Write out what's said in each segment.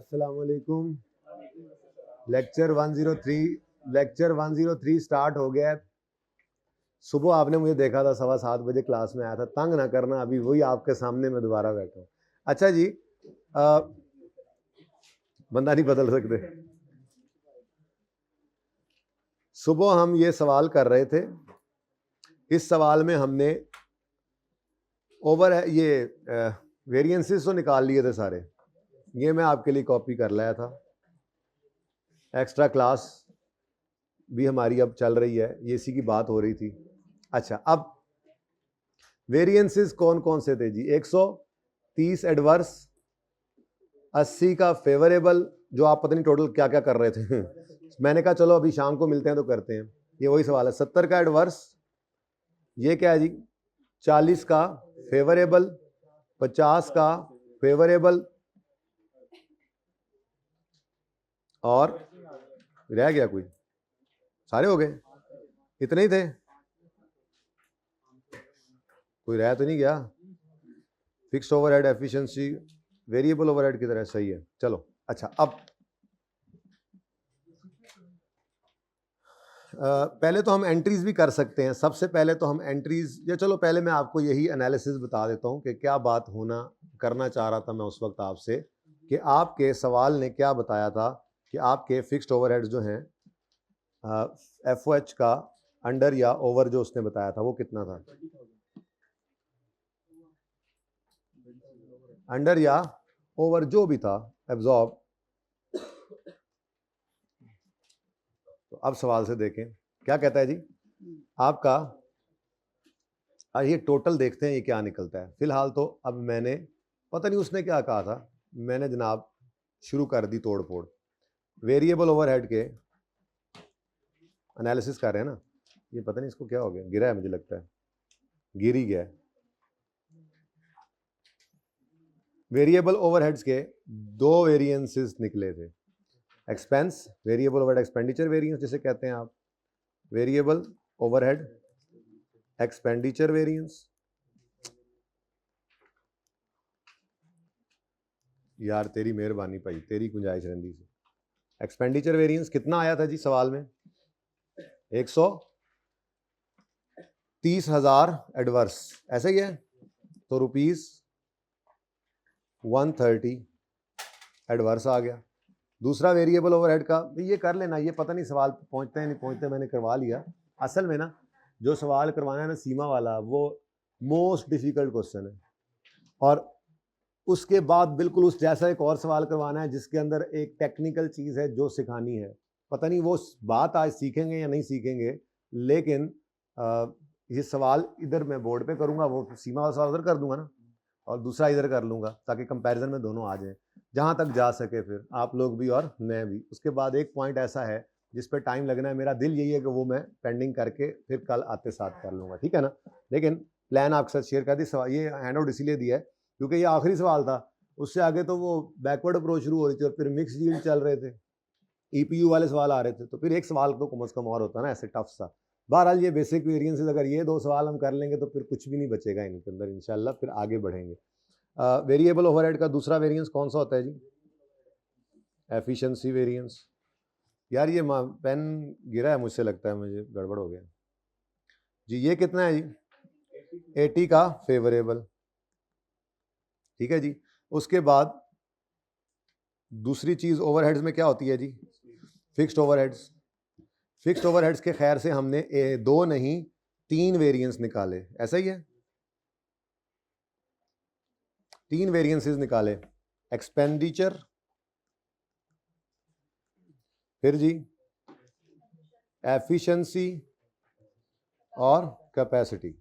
अस्सलाम वालेकुम। Lecture 103 start हो गया है। सुबह आपने मुझे देखा था 7:15 बजे क्लास में आया था। तंग ना करना, अभी वही आपके सामने मैं दोबारा बैठा हूँ। अच्छा जी, बंदा नहीं बदल सकते। सुबह हम ये सवाल कर रहे थे। इस सवाल में हमने वेरिएंसेस तो निकाल लिए थे सारे। ये मैं आपके लिए कॉपी कर लाया था। एक्स्ट्रा क्लास भी हमारी अब चल रही है, ये इसी की बात हो रही थी। अच्छा, अब वेरिएंसेस कौन कौन से थे जी? 130 एडवर्स, 80 का फेवरेबल, जो आप पता नहीं टोटल क्या क्या कर रहे थे मैंने कहा चलो अभी शाम को मिलते हैं तो करते हैं। ये वही सवाल है। 70 का एडवर्स, ये क्या है जी? 40 का फेवरेबल, 50 का फेवरेबल, और रह गया कोई? सारे हो गए? इतने ही थे? कोई रह तो नहीं गया? Fixed overhead, efficiency, variable overhead की तरह सही है। चलो अच्छा, अब पहले तो हम एंट्रीज भी कर सकते हैं। सबसे पहले तो हम एंट्रीज, या चलो पहले मैं आपको यही एनालिसिस बता देता हूं कि क्या बात करना चाह रहा था मैं उस वक्त आपसे, कि आपके सवाल ने क्या बताया था कि आपके फिक्स्ड ओवरहेड जो हैं एफओएच का अंडर या ओवर जो उसने बताया था वो कितना था? अंडर या ओवर जो भी था एब्जॉर्ब। तो अब सवाल से देखें क्या कहता है जी आपका। ये टोटल देखते हैं ये क्या निकलता है। फिलहाल तो अब मैंने, पता नहीं उसने क्या कहा था, मैंने जनाब शुरू कर दी तोड़ फोड़। वेरिएबल ओवरहेड के एनालिसिस कर रहे हैं ना। ये पता नहीं इसको क्या हो गया, गिरा है, मुझे लगता है गिर ही गया। वेरिएबल ओवरहेड्स के दो वेरिएंसेस निकले थे। Expense, variable overhead expenditure variance जिसे कहते हैं आप, वेरिएबल ओवरहेड एक्सपेंडिचर वेरिएंस। यार तेरी मेहरबानी भाई, तेरी गुंजाइश रंदी से। एक्सपेंडिचर वेरिएंस कितना आया था जी सवाल में? 130,000 एडवर्स, ऐसा ही है। तो ₹130 एडवर्स आ गया। दूसरा वेरिएबल ओवरहेड का ये कर लेना, ये पता नहीं सवाल पहुंचते हैं नहीं पहुंचते, मैंने करवा लिया। असल में ना जो सवाल करवाना है ना सीमा वाला, वो मोस्ट डिफिकल्ट क्वेश्चन है। और उसके बाद बिल्कुल उस जैसा एक और सवाल करवाना है जिसके अंदर एक टेक्निकल चीज़ है जो सिखानी है। पता नहीं वो बात आज सीखेंगे या नहीं सीखेंगे, लेकिन ये सवाल इधर मैं बोर्ड पे करूंगा, वो सीमा वाला सवाल उधर कर दूंगा ना, और दूसरा इधर कर लूंगा, ताकि कंपैरिजन में दोनों आ जाएं जहां तक जा सके, फिर आप लोग भी और मैं भी। उसके बाद एक पॉइंट ऐसा है जिस पे टाइम लगना है, मेरा दिल यही है कि वो मैं पेंडिंग करके फिर कल आते साथ कर लूंगा, ठीक है ना। लेकिन प्लान आपके साथ शेयर कर दी। सवाल ये हैंड आउट इसीलिए दिया है क्योंकि ये आखिरी सवाल था। उससे आगे तो वो बैकवर्ड अप्रोच शुरू हो रही थी और फिर मिक्स यील्ड चल रहे थे, ईपीयू वाले सवाल आ रहे थे, तो फिर एक सवाल तो कम से कम और होता ना ऐसे टफ सा। बहरहाल ये बेसिक वेरिएंसेस, अगर ये दो सवाल हम कर लेंगे तो फिर कुछ भी नहीं बचेगा इनके अंदर इंशाल्लाह, फिर आगे बढ़ेंगे। वेरिएबल ओवरहेड का दूसरा वेरिएंस कौन सा होता है जी? Efficiency variance. यार ये पेन गिरा है, मुझसे लगता है मुझे गड़बड़ हो गया जी। ये कितना है जी? 80 का फेवरेबल, ठीक है जी। उसके बाद दूसरी चीज ओवरहेड्स में क्या होती है जी? Fixed overheads. फिक्स्ड ओवरहेड्स के खैर से हमने दो नहीं 3 वेरिएंस निकाले, ऐसा ही है, 3 वेरिएंसेस निकाले। एक्सपेंडिचर, फिर जी एफिशिएंसी और कैपेसिटी।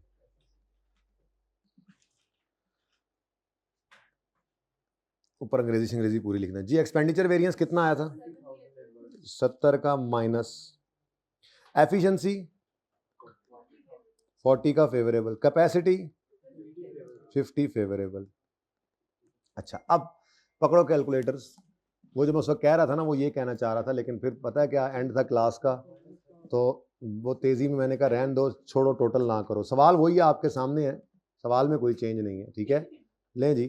ऊपर अंग्रेजी पूरी लिखना जी। एक्सपेंडिचर वेरिएंस कितना आया था? 70 का माइनस, एफिशिएंसी 40 का फेवरेबल, कैपेसिटी 50 फेवरेबल। अच्छा, अब पकड़ो कैलकुलेटर्स। वो जो मैं उस वक्त कह रहा था ना, वो ये कहना चाह रहा था, लेकिन फिर पता है क्या, एंड था क्लास का, तो वो तेजी में मैंने कहा रहन दो, छोड़ो, टोटल ना करो। सवाल वही है, आपके सामने है, सवाल में कोई चेंज नहीं है, ठीक है। लें जी,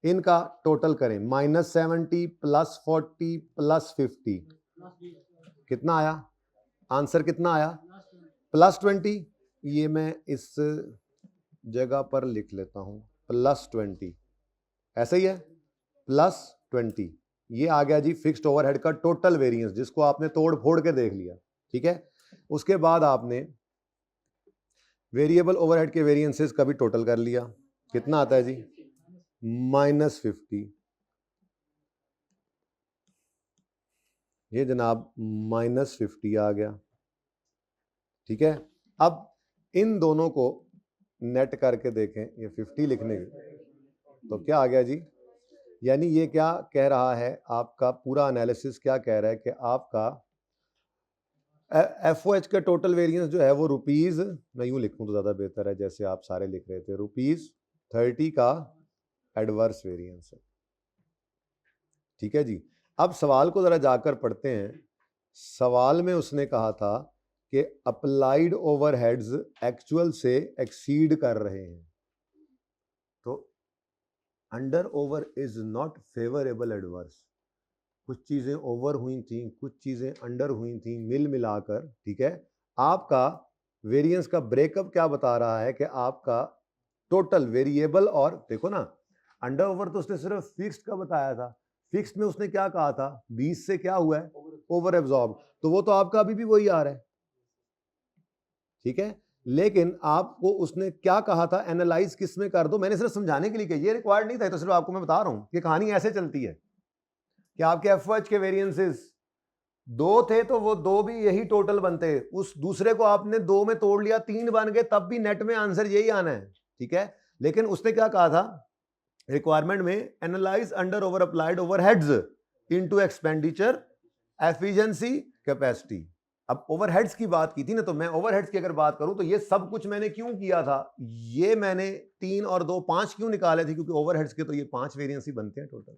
इनका टोटल करें, -70 +40 +50 कितना आया? आंसर कितना आया? +20। ये मैं इस जगह पर लिख लेता हूं, +20, ऐसा ही है, +20। ये आ गया जी फिक्स्ड ओवरहेड का टोटल वेरिएंस, जिसको आपने तोड़ फोड़ के देख लिया, ठीक है। उसके बाद आपने वेरिएबल ओवरहेड के वेरिएंसेस का भी टोटल कर लिया, कितना आता है जी? -50। ये जनाब -50 आ गया, ठीक है। अब इन दोनों को नेट करके देखें, ये 50 लिखने तो क्या आ गया जी? यानी ये क्या कह रहा है, आपका पूरा एनालिसिस क्या कह रहा है कि आपका एफओएच का टोटल वेरिएंस जो है वो रुपीज, मैं यूं लिखूं तो ज़्यादा बेहतर है, जैसे आप सारे लिख रहे थे, ₹30 का एडवर्स वेरिएंस है, ठीक है जी। अब सवाल को ज़रा जाकर पढ़ते हैं। सवाल में उसने कहा था कि अप्लाइड ओवरहेड्स एक्चुअल से एक्सीड कर रहे हैं, तो under over is not favourable adverse. कुछ चीज़ें ओवर हुई थी, कुछ चीज़ें अंडर हुई थी, मिल मिलाकर, ठीक है। आपका वेरिएंस का ब्रेकअप क्या बता रहा है कि आपका टोटल वेरिएबल, और देखो ना, अंडर ओवर तो उसने सिर्फ फिक्स्ड का बताया था, फिक्स्ड में उसने क्या कहा था, 20 से क्या हुआ है, ओवर एब्जॉर्ब, तो वो तो आपका अभी भी वही आ रहा है, ठीक है। लेकिन आपको उसने क्या कहा था, एनालाइज किस में कर दो, मैंने सिर्फ समझाने के लिए किया, ये रिक्वायर्ड नहीं था, तो सिर्फ आपको मैं बता रहा हूं कि कहानी ऐसे चलती है कि आपके एफएच के वेरिएंसेस 2 थे तो वो 2 भी यही टोटल बनते, उस दूसरे को आपने 2 में तोड़ लिया, 3 बन गए, तब भी नेट में आंसर यही आना है, ठीक है। लेकिन उसने क्या कहा था रिक्वायरमेंट में, analyse under over applied overheads into expenditure efficiency capacity. अब ओवरहेड्स की बात की थी ना, तो मैं ओवरहेड्स की अगर बात करूं तो ये सब कुछ मैंने क्यों किया था, ये मैंने 3 और 2 5 क्यों निकाले थे, क्योंकि ओवरहेड्स के तो ये 5 वेरिएंस ही बनते हैं टोटल,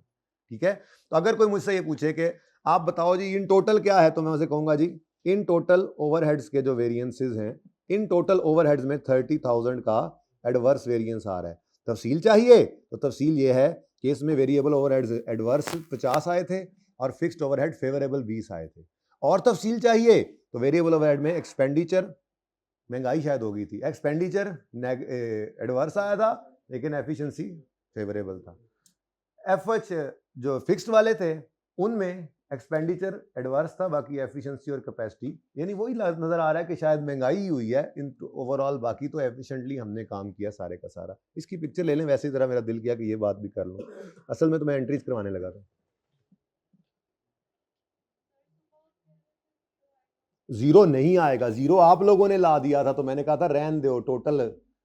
ठीक है। तो अगर कोई मुझसे ये पूछे कि आप बताओ जी इन टोटल क्या है, तो मैं उसे कहूंगा जी इन टोटल ओवरहेड्स के जो वेरिएंसेस हैं, इन टोटल ओवरहेड्स में 30,000 का एडवर्स वेरिएंस आ रहा है। तफसील चाहिए तो तफसील ये है कि इसमें वेरिएबल ओवरहेड्स एडवर्स 50 आए थे और फिक्स्ड ओवरहेड फेवरेबल 20 आए थे। और तफसील चाहिए तो वेरिएबल ओवरहेड में एक्सपेंडिचर, महंगाई शायद हो गई थी, एक्सपेंडिचर एडवर्स आया था लेकिन एफिशिएंसी फेवरेबल था। एफएच जो फिक्स्ड वाले थे उनमें एक्सपेंडिचर एडवर्स था, बाकी एफिशिएंसी और कैपेसिटी, यानी वही नजर आ रहा है कि शायद महंगाई ही हुई है इन ओवरऑल, बाकी तो एफिशिएंटली हमने काम किया सारे का सारा। इसकी पिक्चर ले लें, वैसे ही जरा मेरा दिल किया कि ये बात भी कर लूं, असल में तो मैं एंट्रीज करवाने लगा था। जीरो नहीं आएगा, जीरो आप लोगों ने ला दिया था, तो मैंने कहा था रहन दो, टोटल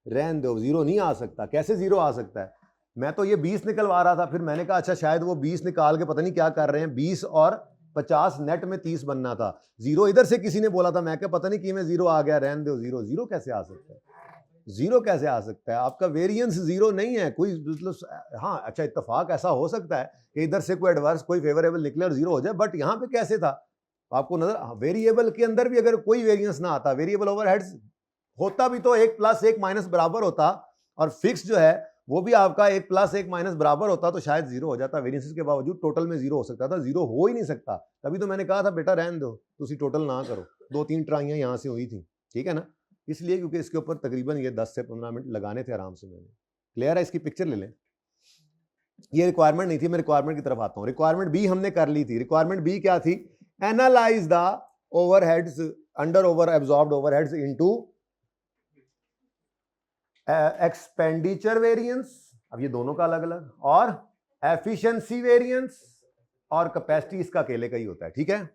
रहन दो, जीरो नहीं आ सकता। कैसे जीरो आ सकता है, मैं तो ये 20 निकलवा रहा था, फिर मैंने कहा अच्छा शायद वो 20 निकाल के पता नहीं क्या कर रहे हैं, 20 और 50 नेट में 30 बनना था, जीरो इधर से किसी ने बोला था, मैं क्या पता नहीं कि मैं जीरो आ गया, रहन दो जीरो। जीरो कैसे आ सकता है, जीरो कैसे आ सकता है, आपका वेरिएंस जीरो नहीं है कोई, मतलब हाँ अच्छा इत्तेफाक ऐसा हो सकता है कि इधर से कोई एडवर्स कोई फेवरेबल निकले और जीरो हो जाए, बट यहाँ पे कैसे था आपको नजर, वेरिएबल के अंदर भी अगर कोई वेरिएंस ना आता, वेरिएबल ओवरहेड्स होता भी तो 1 + 1 - बराबर होता, और फिक्स जो है वो भी आपका 1 + 1 - बराबर होता, तो शायद जीरो हो जाता, वेरिएंसेस के बावजूद टोटल में जीरो हो सकता था, जीरो हो ही नहीं सकता। तभी तो मैंने कहा था बेटा रहन दो, तुसी टोटल ना करो, 2-3 ट्राइयां यहां से हुई थी, ठीक है ना, इसलिए क्योंकि इसके ऊपर तकरीबन ये 10 से 15 मिनट लगाने थे आराम से मैंने। क्लियर है, इसकी पिक्चर ले लें। ये रिक्वायरमेंट नहीं थी, मैं रिक्वायरमेंट की तरफ आता हूं। रिक्वायरमेंट बी हमने कर ली थी। रिक्वायरमेंट बी क्या थी, analyse the overheads under over absorbed overheads into expenditure variance, अब ये दोनों का अलग अलग, और एफिशिएंसी वेरिएंस, और कैपेसिटी इसका अकेले का ही होता है, ठीक है।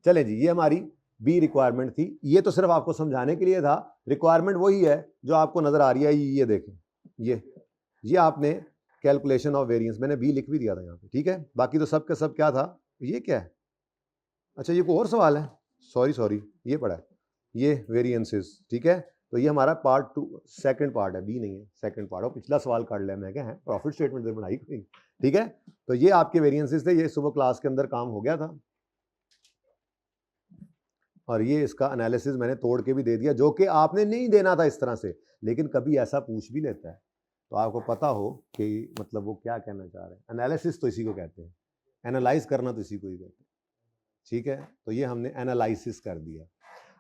चले जी, ये हमारी बी रिक्वायरमेंट थी, ये तो सिर्फ आपको समझाने के लिए था। रिक्वायरमेंट वही है जो आपको नजर आ रही है, ये देखें, ये आपने कैलकुलेशन ऑफ वेरिएंस, मैंने बी लिख भी दिया था यहाँ पे, ठीक है। बाकी तो सब का सब क्या था, ये क्या है, अच्छा ये कोई और सवाल है, सॉरी ये पड़ा है, ये वेरिएंसेस, ठीक है। तो ये हमारा पार्ट 2 सेकंड पार्ट है, बी नहीं है, सेकंड पार्ट। और पिछला सवाल काट लिया मैं, क्या है प्रॉफिट स्टेटमेंट से बनाई, ठीक है। तो ये आपके वेरिएंसेस थे, ये सुबह क्लास के अंदर काम हो गया था, और ये इसका एनालिसिस मैंने तोड़ के भी दे दिया, जो कि आपने नहीं देना था इस तरह से, लेकिन कभी ऐसा पूछ भी लेता है, तो आपको पता हो कि मतलब वो क्या कहना चाह रहे हैं। एनालिसिस तो इसी को कहते हैं, एनालाइज करना तो इसी को ही कहते हैं, ठीक है। तो ये हमने एनालिसिस कर दिया।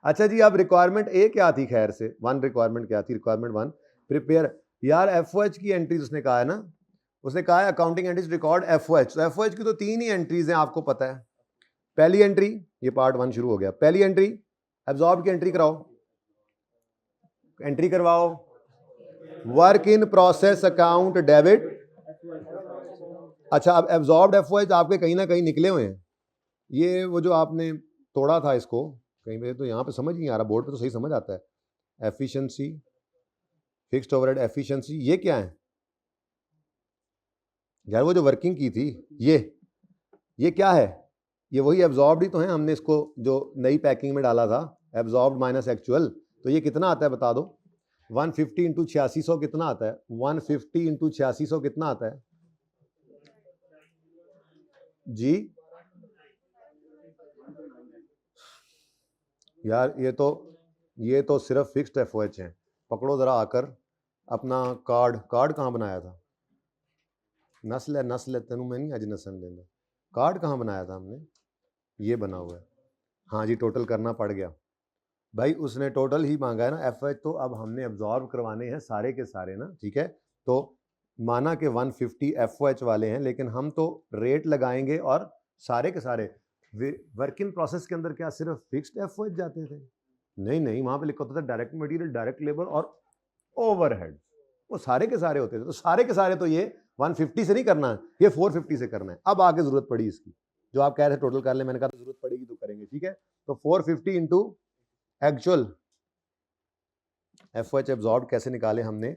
अच्छा जी, अब रिक्वायरमेंट ए क्या थी? खैर से वन रिक्वायरमेंट क्या थी? रिक्वायरमेंट वन, प्रिपेयर यार एफओएच की एंट्रीज उसने कहा है ना, उसने कहा है अकाउंटिंग एंट्रीज रिकॉर्ड एफओएच। तो एफओएच की तो 3 ही एंट्रीज हैं, आपको पता है। पहली एंट्री, ये पार्ट 1 शुरू हो गया। पहली एंट्री एब्जॉर्ब की एंट्री कराओ, एंट्री करवाओ, work in process account debit. अच्छा, अब एब्जॉर्ब्ड एफओएच आपके कहीं ना कहीं निकले हुए हैं। ये वो जो आपने तोड़ा था इसको कहीं पे, तो यहाँ पे समझ नहीं आ रहा, बोर्ड पे तो सही समझ आता है। एफिशिएंसी, फिक्स्ड ओवरहेड एफिशिएंसी, ये क्या है यार? वो जो वर्किंग की थी, ये क्या है? ये वही एब्जॉर्ब्ड ही तो है, हमने इसको जो नई पैकिंग में डाला था, एब्जॉर्ब्ड माइनस एक्चुअल। तो ये कितना आता है बता दो? 150 इंटू 8600 कितना आता है? 150 इंटू 8600 कितना आता है जी? यार ये तो सिर्फ फिक्स्ड एफओएच है। पकड़ो जरा आकर अपना कार्ड कहाँ बनाया था? नस्ल है तेनू मैं नहीं अज नसन देंगे। कार्ड कहाँ बनाया था हमने? ये बना हुआ है। हाँ जी, टोटल करना पड़ गया भाई, उसने टोटल ही मांगा है ना एफएच। तो अब हमने एब्जॉर्ब करवाने हैं सारे के सारे ना, ठीक है। तो माना कि 150 एफओएच वाले हैं, लेकिन हम तो रेट लगाएंगे और सारे के सारे वर्क इन प्रोसेस के अंदर क्या सिर्फ फिक्स्ड एफओएच जाते थे? नहीं, वहां पे लिखा होता था डायरेक्ट मटेरियल, डायरेक्ट लेबर और ओवरहेड, वो सारे के सारे होते थे। तो सारे के सारे तो ये 150 से नहीं करना है, ये 450 से करना है। अब आगे जरूरत पड़ी इसकी, जो आप कह रहे थे टोटल कर ले, मैंने कहा जरूरत पड़ेगी तो करेंगे, ठीक है। तो 450 इंटू एक्चुअल एफओएच एब्जॉर्ब कैसे निकाले हमने?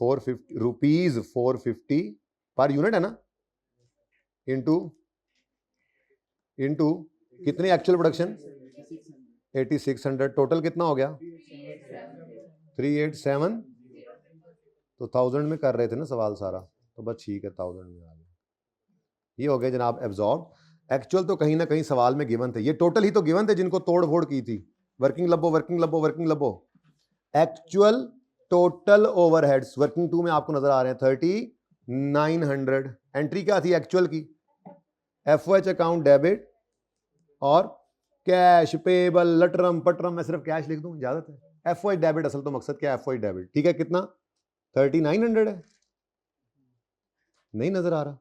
450 रुपीज 450 पर यूनिट है ना, इंटू कितनी एक्चुअल प्रोडक्शन? 8600। टोटल कितना हो गया? 387। तो 1000 में कर रहे थे ना सवाल सारा, तो बस ठीक है, 1000 में आ गया। ये हो गया जनाब एब्जॉर्ब। एक्चुअल तो कहीं ना कहीं सवाल में गिवन थे, ये टोटल ही तो गिवन थे जिनको तोड़ फोड़ की थी। वर्किंग लबो। एक्चुअल टोटल ओवरहेड्स वर्किंग 2 में आपको नजर आ रहे हैं 3900। एंट्री क्या थी एक्चुअल की? एफओएच अकाउंट डेबिट और कैश पेबल लटरम पटरम, मैं सिर्फ कैश लिख दूं, इजाजत है। एफओएच डेबिट असल तो मकसद क्या है? एफओएच डेबिट, ठीक है। कितना? 3900 है। नहीं नजर आ रहा?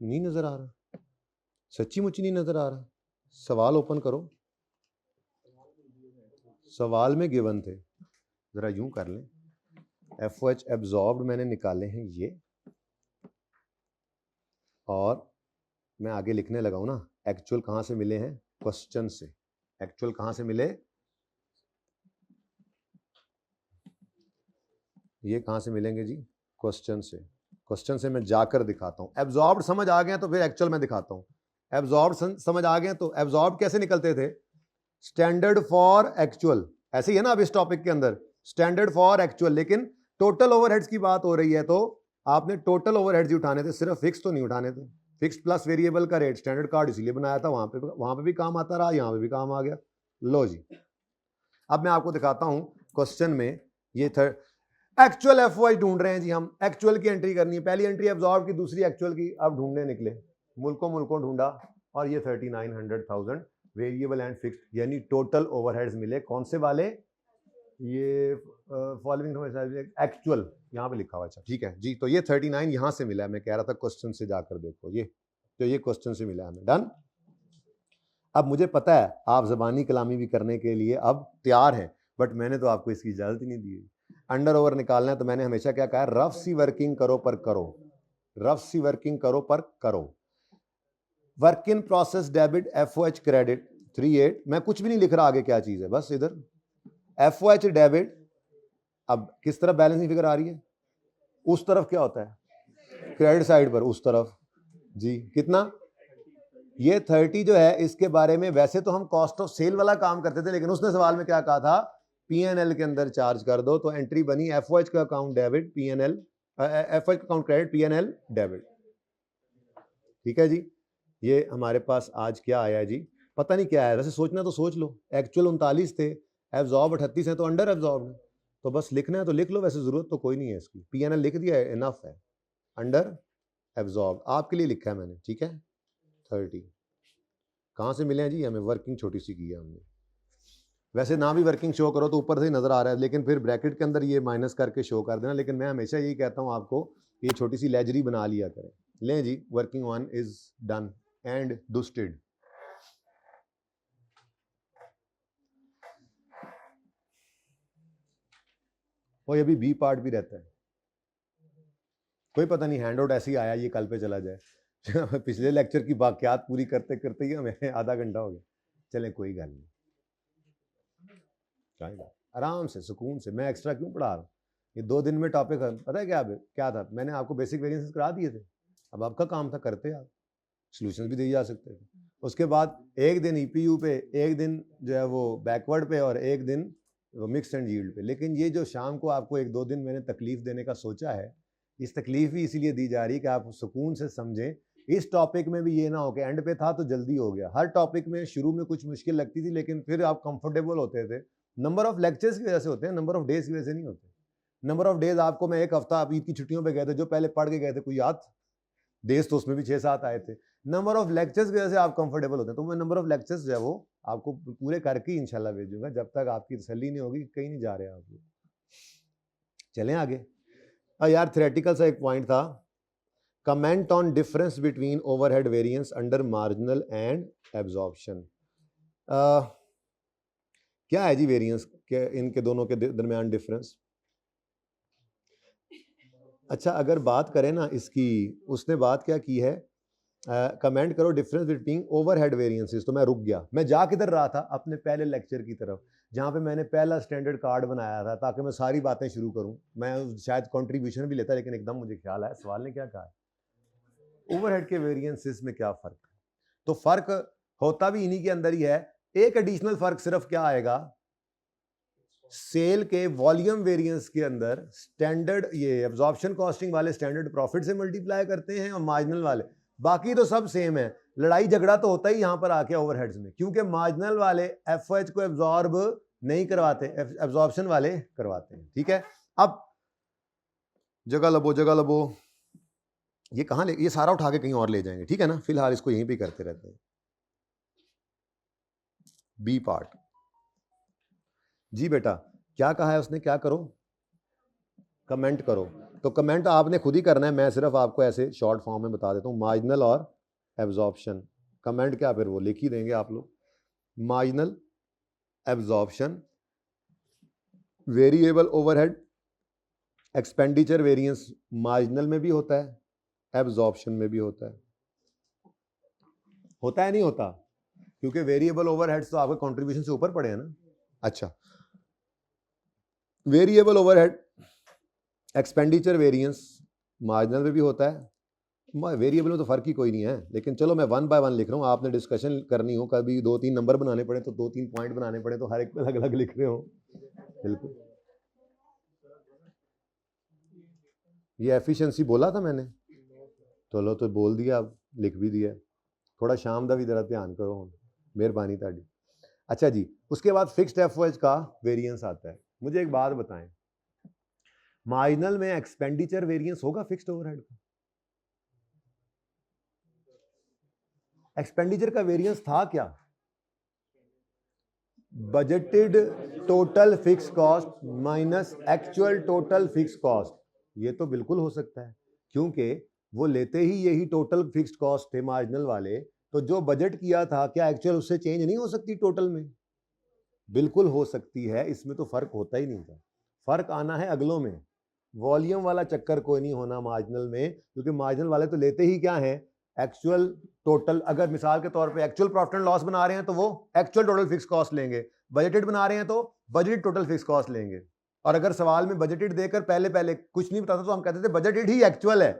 नहीं नजर आ रहा, सच्ची मुच्ची नहीं नजर आ रहा। सवाल ओपन करो, सवाल में गिवन थे, जरा यूं कर लें। एफओएच एब्जॉर्ब्ड मैंने निकाले हैं ये, और मैं आगे लिखने लगा हूं ना। एक्चुअल कहां से मिले हैं? क्वेश्चन से। एक्चुअल कहां से मिले? ये कहां से मिलेंगे जी? क्वेश्चन से। क्वेश्चन से मैं जाकर दिखाता हूं। एब्जॉर्ब्ड समझ आ गया तो फिर एक्चुअल में दिखाता हूं। एब्जॉर्ब्ड समझ आ गए तो एब्जॉर्ब कैसे निकलते थे? स्टैंडर्ड फॉर एक्चुअल, ऐसे ही है ना अब इस टॉपिक के अंदर, स्टैंडर्ड फॉर एक्चुअल। लेकिन टोटल ओवरहेड्स की बात हो रही है तो आपने टोटल ओवरहेड्स ही उठाने थे, सिर्फ फिक्स तो नहीं उठाने थे। फिक्स प्लस वेरिएबल का रेट स्टैंडर्ड कार्ड इसीलिए बनाया था, वहां पे भी काम आता रहा, यहां पे भी काम आ गया। लो जी, अब मैं आपको दिखाता हूं क्वेश्चन में। ये एक्चुअल एफओआई ढूंढ रहे हैं जी हम, एक्चुअल की एंट्री करनी है। पहली एंट्री एब्जॉर्ब की, दूसरी एक्चुअल की। अब ढूंढने निकले, मुल्कों ढूंढा, और ये 3900,000 वेरिएबल एंड फिक्स्ड यानी टोटल ओवरहेड्स मिले। कौन से वाले? ये फॉलोइंग एक्चुअल यहाँ पे लिखा हुआ। अच्छा ठीक है जी, तो ये 39 यहाँ से मिला है। मैं कह रहा था क्वेश्चन से जाकर देखो, ये तो ये क्वेश्चन से मिला हमें। डन। अब मुझे पता है आप ज़बानी कलामी भी करने के लिए अब तैयार हैं, बट मैंने तो आपको इसकी इजाज़त ही नहीं दी। अंडर ओवर निकालना है तो मैंने हमेशा क्या कहा? रफ सी वर्किंग करो पर करो, रफ सी वर्किंग करो पर करो। Work in process debit FOH credit 38। मैं कुछ भी नहीं लिख रहा आगे क्या चीज़ है, बस इधर एफओएच डेबिट। अब किस तरफ बैलेंसिंग फिगर आ रही है? उस तरफ क्या होता है? क्रेडिट साइड पर, उस तरफ जी। कितना? ये 30 जो है, इसके बारे में वैसे तो हम कॉस्ट ऑफ सेल वाला काम करते थे, लेकिन उसने सवाल में क्या कहा था? पीएनएल के अंदर चार्ज कर दो। तो एंट्री बनी एफओएच का अकाउंट डेबिट पीएनएल, एफओएच का अकाउंट क्रेडिट पीएनएल डेबिट। ठीक है जी, ये हमारे पास आज क्या आया है जी? पता नहीं क्या है, वैसे सोचना तो सोच लो। एक्चुअल 39 थे, एब्जॉर्ब 38 है, तो अंडर एब्जॉर्ब है। तो बस लिखना है तो लिख लो, वैसे जरूरत तो कोई नहीं है इसकी, PNL लिख दिया है, इनफ है। अंडर एब्जॉर्ब आपके लिए लिखा है मैंने, ठीक है। 30 कहाँ से मिले हैं जी, हमें वर्किंग छोटी सी की है हमने। वैसे ना भी वर्किंग शो करो तो ऊपर से ही नजर आ रहा है, लेकिन फिर ब्रैकेट के अंदर ये माइनस करके शो कर देना। लेकिन मैं हमेशा यही कहता हूँ आपको, ये छोटी सी लेजरी बना लिया करें। लें जी, working 1 is done and dusted. और ये भी बी पार्ट भी रहता है, कोई पता नहीं हैंड आउट ऐसे ही आया, ये कल पे चला जाए। पिछले लेक्चर की बाकियात पूरी करते करते ही हमें आधा घंटा हो गया। चलें कोई गल नहीं, आराम से सुकून से। मैं एक्स्ट्रा क्यों पढ़ा रहा हूँ, ये 2 दिन में टॉपिक पता है क्या था, मैंने आपको बेसिक वेरिएंसेस करा दिए थे। अब आपका काम था, करते आप सॉल्यूशंस भी दिए जा सकते थे। उसके बाद एक दिन EPU पे, एक दिन जो है वो बैकवर्ड पे, और एक दिन वो मिक्स एंड यील्ड पे। लेकिन ये जो शाम को आपको 1-2 दिन मैंने तकलीफ देने का सोचा है, इस तकलीफ ही इसीलिए दी जा रही है कि आप सुकून से समझें। इस टॉपिक में भी ये ना हो कि एंड पे था तो जल्दी हो गया। हर टॉपिक में शुरू में कुछ मुश्किल लगती थी, लेकिन फिर आप कंफर्टेबल होते थे। नंबर ऑफ लेक्चर्स की वजह से होते हैं, नंबर ऑफ डेज की वजह से नहीं होते। नंबर ऑफ डेज आपको मैं 1 हफ्ता आप ईद की छुट्टियों पे गए थे, जो पहले पढ़ के गए थे, कोई याद? डेज तो उसमें भी 6-7 आए थे। नंबर ऑफ लेक्चर्स की वजह से आप कंफर्टेबल होते हैं। तो मैं नंबर ऑफ लेक्चर्स जो है वो आपको पूरे करके ही इंशाल्लाह भेजूंगा, जब तक आपकी तसल्ली नहीं होगी, कहीं नहीं जा रहे आप लोग। चलें आगे। यार थ्योरेटिकल सा एक पॉइंट था, comment on difference between overhead variance under marginal and absorption. क्या है जी वेरिएंस के, इनके दोनों के दरमियान डिफरेंस? अच्छा, अगर बात करें ना इसकी, उसने बात क्या की है, कमेंट करो डिफरेंस बिटवीन ओवरहेड वेरिएंसेस। तो मैं रुक गया, मैं जा किधर रहा था, अपने पहले लेक्चर की तरफ, जहाँ पे मैंने पहला स्टैंडर्ड कार्ड बनाया था ताकि मैं सारी बातें शुरू करूँ। मैं शायद कंट्रीब्यूशन भी लेता, लेकिन एकदम मुझे ख्याल आया सवाल ने क्या कहा, ओवरहेड के वेरिएंसेस में क्या फ़र्क है। तो फ़र्क होता भी इन्हीं के अंदर ही है। एक एडिशनल फ़र्क सिर्फ क्या आएगा, सेल के वॉल्यूम वेरिएंस के अंदर स्टैंडर्ड ये एब्जॉर्प्शन कॉस्टिंग वाले स्टैंडर्ड प्रॉफिट से मल्टीप्लाई करते हैं, और मार्जिनल वाले, बाकी तो सब सेम है। लड़ाई झगड़ा तो होता ही यहां पर आके ओवरहेड्स में, क्योंकि मार्जिनल वाले FOH को एब्जॉर्ब नहीं करवाते, एब्जॉर्प्शन वाले करवाते हैं। ठीक है, अब जगह लबो, ये कहां ले, ये सारा उठा के कहीं और ले जाएंगे, ठीक है ना, फिलहाल इसको यहीं पे करते रहते हैं। बी पार्ट जी बेटा, क्या कहा है उसने, क्या करो, कमेंट करो। तो कमेंट आपने खुद ही करना है, मैं सिर्फ आपको ऐसे शॉर्ट फॉर्म में बता देता हूँ। मार्जिनल और एब्जॉर्प्शन, कमेंट क्या, फिर वो लिख ही देंगे आप लोग। Marginal absorption, variable overhead expenditure variance marginal में भी होता है, एब्जॉर्प्शन में भी होता है। होता है नहीं होता, क्योंकि वेरिएबल ओवरहेड्स तो आपके कंट्रीब्यूशन से ऊपर पड़े हैं ना। अच्छा, variable overhead expenditure variance marginal में भी होता है, वेरिएबल में तो फर्क ही कोई नहीं है। लेकिन चलो मैं 1 बाय 1 लिख रहा हूँ, आपने डिस्कशन करनी हो, कभी 2-3 नंबर बनाने पड़े तो 2-3 पॉइंट बनाने पड़े तो हर एक पे अलग अलग लिख रहे हो। बिल्कुल, ये एफिशिएंसी बोला था मैंने, चलो तो बोल दिया, अब लिख भी दिया। थोड़ा शाम का भी जरा ध्यान करो, मेहरबानी ताड़ी। अच्छा जी, उसके बाद फिक्स्ड FOH का वेरिएंस आता है। मुझे एक बात बताएं, मार्जिनल में एक्सपेंडिचर वेरिएंस होगा फिक्स्ड ओवरहेड का? एक्सपेंडिचर का वेरिएंस था क्या? Budgeted total fix cost minus actual total fix cost. ये तो बिल्कुल हो सकता है, क्योंकि वो लेते ही यही टोटल फिक्स्ड कॉस्ट थे मार्जिनल वाले, तो जो बजट किया था क्या एक्चुअल उससे चेंज नहीं हो सकती टोटल में? बिल्कुल हो सकती है, इसमें तो फर्क होता ही नहीं था। फर्क आना है अगलों में, वॉल्यूम वाला चक्कर कोई नहीं होना मार्जिनल में, क्योंकि मार्जिनल वाले तो लेते ही क्या है, एक्चुअल टोटल। अगर मिसाल के तौर पे एक्चुअल प्रॉफिट एंड लॉस बना रहे हैं तो वो एक्चुअल टोटल फिक्स कॉस्ट लेंगे, बजटेड बना रहे हैं तो बजटेड टोटल फिक्स कॉस्ट लेंगे। और अगर सवाल में बजटेड देकर पहले कुछ नहीं बताता तो हम कहते थे बजटेड ही एक्चुअल है।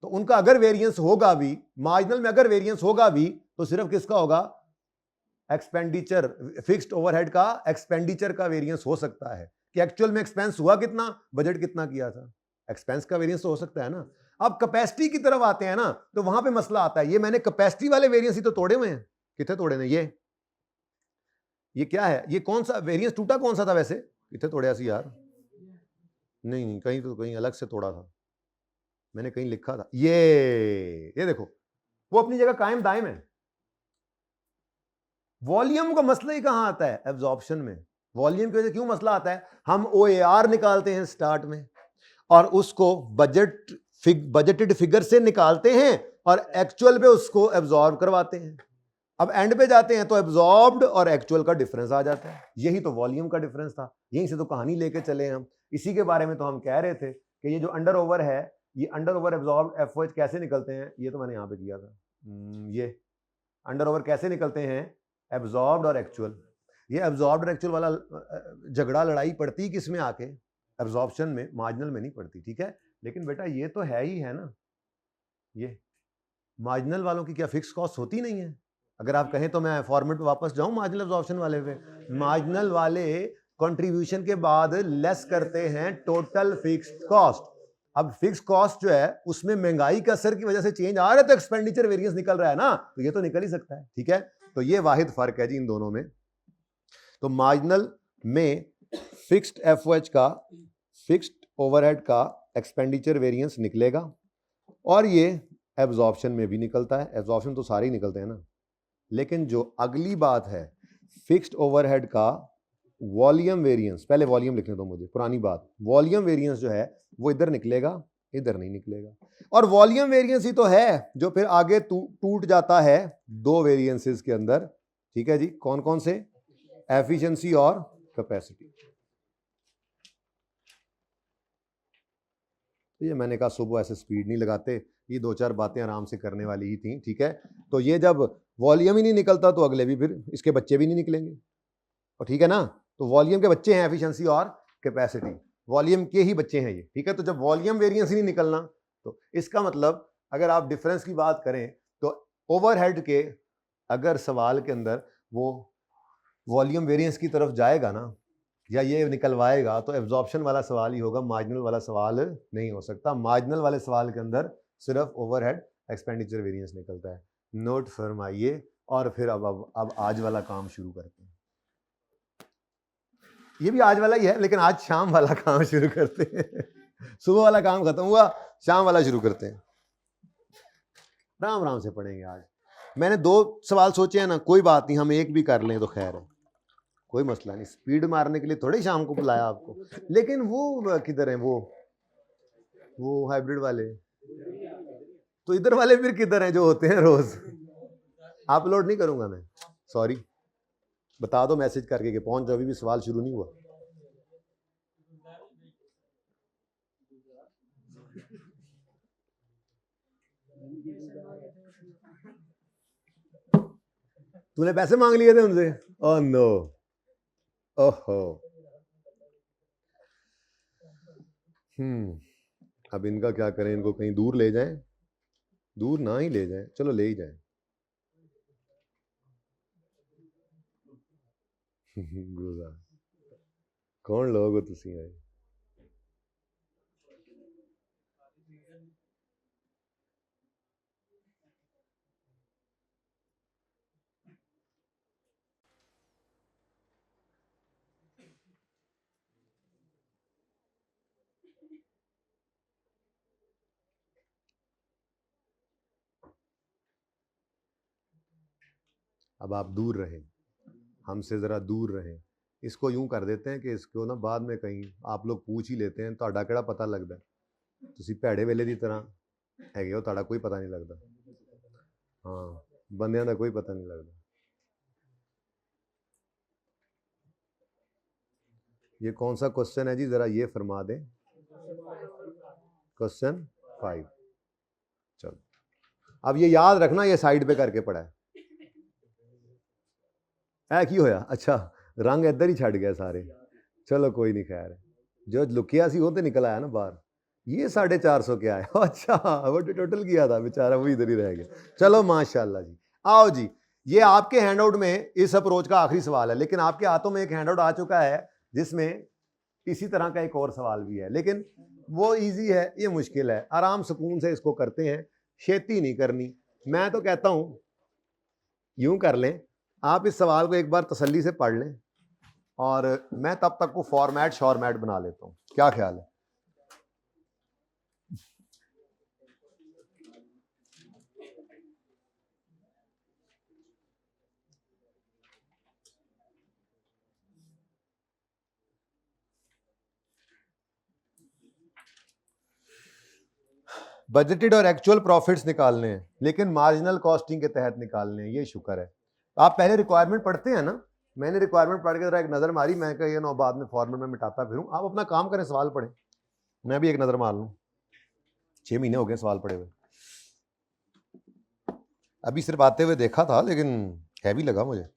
तो उनका अगर वेरिएंस होगा भी, मार्जिनल में अगर वेरिएंस होगा भी, तो सिर्फ किसका होगा, एक्सपेंडिचर, फिक्स्ड ओवरहेड का एक्सपेंडिचर का वेरिएंस हो सकता है कि एक्चुअल में एक्सपेंस हुआ कितना, बजट कितना किया था, एक्सपेंस का वेरिएंस तो हो सकता है ना। अब कैपेसिटी की तरफ आते हैं ना, तो वहां पे मसला आता है। ये मैंने कैपेसिटी वाले वेरिएंस ही तो तोड़े हुए हैं, कितने तोड़े ने, ये क्या है, ये कौन सा वेरिएंस टूटा, कौन सा था वैसे, कितने तोड़िया सी यार, नहीं कहीं तो कहीं अलग से तोड़ा था, मैंने कहीं लिखा था। ये देखो वो अपनी जगह कायम दायम है। वॉल्यूम का मसला ही कहां आता है? एब्जॉर्प्शन में। वॉल्यूम की वजह से क्यों मसला आता है? हम OAR निकालते हैं स्टार्ट में और उसको बजटेड फिगर से निकालते हैं और एक्चुअल पे उसको एब्जॉर्ब करवाते हैं। अब एंड पे जाते हैं तो एब्जॉर्ब्ड और एक्चुअल का डिफरेंस आ जाता है। यही तो वॉल्यूम का डिफरेंस था, यहीं से तो कहानी लेके चले हम। इसी के बारे में तो हम कह रहे थे कि ये जो अंडर ओवर है, ये अंडर ओवर एब्जॉर्ब्ड FOH कैसे निकलते हैं, ये तो मैंने यहां पे किया था। ये अंडर ओवर कैसे निकलते हैं? एब्जॉर्ब्ड और एक्चुअल। ये एब्जॉर्ब्ड और एक्चुअल वाला झगड़ा लड़ाई पड़ती किस में आके? एब्जॉर्प्शन में, मार्जिनल में नहीं पड़ती, ठीक है। लेकिन बेटा ये तो है ही है ना, ये मार्जिनल वालों की क्या फिक्स कॉस्ट होती नहीं है? अगर आप कहें तो मैं फॉर्मेट पे वापस जाऊं मार्जिनल एब्जॉर्प्शन वाले पे। मार्जिनल वाले कंट्रीब्यूशन के बाद लेस करते हैं टोटल फिक्स्ड कॉस्ट। अब फिक्स कॉस्ट जो है उसमें महंगाई के असर की वजह से चेंज आ रहा है तो एक्सपेंडिचर वेरिएंस निकल रहा है ना, तो ये तो निकल ही सकता है, ठीक है। तो ये वाहिद फर्क है जी इन दोनों में। तो मार्जिनल में फिक्स्ड FOH का, फिक्स्ड ओवरहेड का एक्सपेंडिचर वेरिएंस निकलेगा और ये एब्जॉर्प्शन में भी निकलता है। एब्जॉर्प्शन तो सारे ही निकलते हैं ना। लेकिन जो अगली बात है फिक्स्ड ओवरहेड का वॉल्यूम वेरिएंस, पहले वॉल्यूम लिखने दो मुझे, पुरानी बात, वॉल्यूम वेरिएंस जो है वो इधर निकलेगा, इधर नहीं निकलेगा। और वॉल्यूम वेरिएंस ही तो है जो फिर आगे टूट जाता है दो वेरिएंसेस के अंदर, ठीक है जी। कौन कौन से? एफिशिएंसी और कैपेसिटी। तो ये मैंने कहा सुबह ऐसे स्पीड नहीं लगाते, ये दो चार बातें आराम से करने वाली ही थी, ठीक है। तो ये जब वॉल्यूम ही नहीं निकलता तो अगले भी फिर इसके बच्चे भी नहीं निकलेंगे, और ठीक है ना। तो वॉल्यूम के बच्चे हैं एफिशिएंसी और कैपेसिटी, वॉल्यूम के ही बच्चे हैं ये, ठीक है। तो जब वॉल्यूम वेरिएंस ही नहीं निकलना तो इसका मतलब अगर आप डिफरेंस की बात करें तो ओवरहेड के अगर सवाल के अंदर वो वॉल्यूम वेरिएंस की तरफ जाएगा ना या ये निकलवाएगा तो एब्जॉर्प्शन वाला सवाल ही होगा, मार्जिनल वाला सवाल नहीं हो सकता। मार्जिनल वाले सवाल के अंदर सिर्फ ओवरहेड एक्सपेंडिचर वेरिएंस निकलता है। नोट फरमाइए। और फिर अब आज वाला काम शुरू करते हैं। ये भी आज वाला ही है लेकिन आज शाम वाला काम शुरू करते हैं। सुबह वाला काम खत्म हुआ, शाम वाला शुरू करते हैं। राम राम से पढ़ेंगे आज। मैंने दो सवाल सोचे हैं ना, कोई बात नहीं, हम एक भी कर लें तो खैर है, कोई मसला नहीं। स्पीड मारने के लिए थोड़े शाम को बुलाया आपको। लेकिन वो किधर हैं? वो हाइब्रिड वाले, तो इधर वाले फिर किधर हैं जो होते हैं रोज? अपलोड नहीं करूंगा मैं, सॉरी। बता दो मैसेज करके कि पहुंच जाओ, अभी भी सवाल शुरू नहीं हुआ। तूने पैसे मांग लिए थे उनसे? ओह नो, ओहो। अब इनका क्या करें? इनको कहीं दूर ले जाएं? दूर ना ही ले जाएं, चलो ले ही जाएं। कौन लोग हो तुसी आए? अब आप दूर रहें, हमसे ज़रा दूर रहें। इसको यूं कर देते हैं कि इसको ना बाद में कहीं आप लोग पूछ ही लेते हैं, ਤੁਹਾਡਾ ਕਿਹੜਾ पता लगता है? ਤੁਸੀਂ ਭੈੜੇ ਵੇਲੇ ਦੀ ਤਰ੍ਹਾਂ ਹੈਗੇ ਹੋ, ਤੁਹਾਡਾ कोई पता नहीं लगता। हाँ, ਬੰਦਿਆਂ ਦਾ कोई पता नहीं लगता। ये कौन सा क्वेश्चन है जी, ज़रा ये फरमा दें। क्वेश्चन 5। चलो अब ये याद रखना, ये साइड पे करके पढ़ा है। की होया? अच्छा, रंग इधर ही छड़ गए सारे। चलो कोई नहीं, खैर जो लुकिया सी वो तो निकल आया ना बाहर। ये 450 क्या है? अच्छा, वो टोटल किया था बेचारा, वो इधर ही रह गया। चलो माशाल्लाह जी। आओ जी, ये आपके हैंडआउट में इस अप्रोच का आखिरी सवाल है, लेकिन आपके हाथों में एक हैंडआउट आ चुका है जिसमें इसी तरह का एक और सवाल भी है, लेकिन वो इजी है, ये मुश्किल है। आराम सुकून से इसको करते हैं, खेती नहीं करनी। मैं तो कहता हूं यूं कर लें, आप इस सवाल को एक बार तसल्ली से पढ़ लें, और मैं तब तक को फॉर्मेट शॉर्मेट बना लेता हूँ, क्या ख्याल है? बजटेड और एक्चुअल प्रॉफिट्स निकालने हैं, लेकिन मार्जिनल कॉस्टिंग के तहत निकालने हैं, ये शुक्र है। आप पहले रिक्वायरमेंट पढ़ते हैं ना, मैंने रिक्वायरमेंट पढ़ के जरा एक नज़र मारी, मैं कहा ये ना बाद में फॉर्मेट में मिटाता फिरूं। आप अपना काम करें, सवाल पढ़ें, मैं भी एक नज़र मार लूँ। 6 महीने हो गए सवाल पढ़े हुए, अभी सिर्फ आते हुए देखा था, लेकिन हैवी लगा मुझे।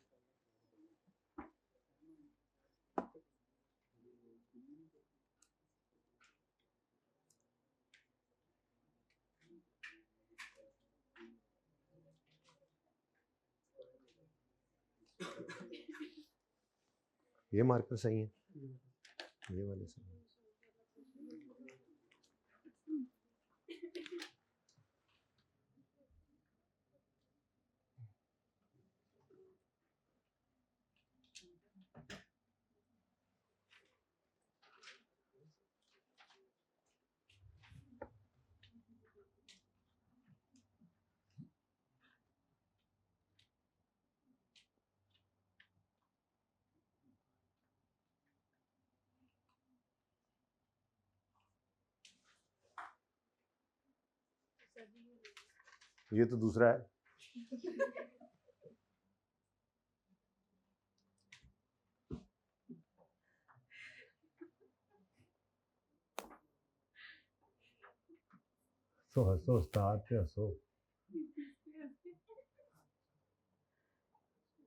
ये मार्कर सही है, ये वाले सही है। ये तो दूसरा है। तो हंसो उस्ताद पे हंसो,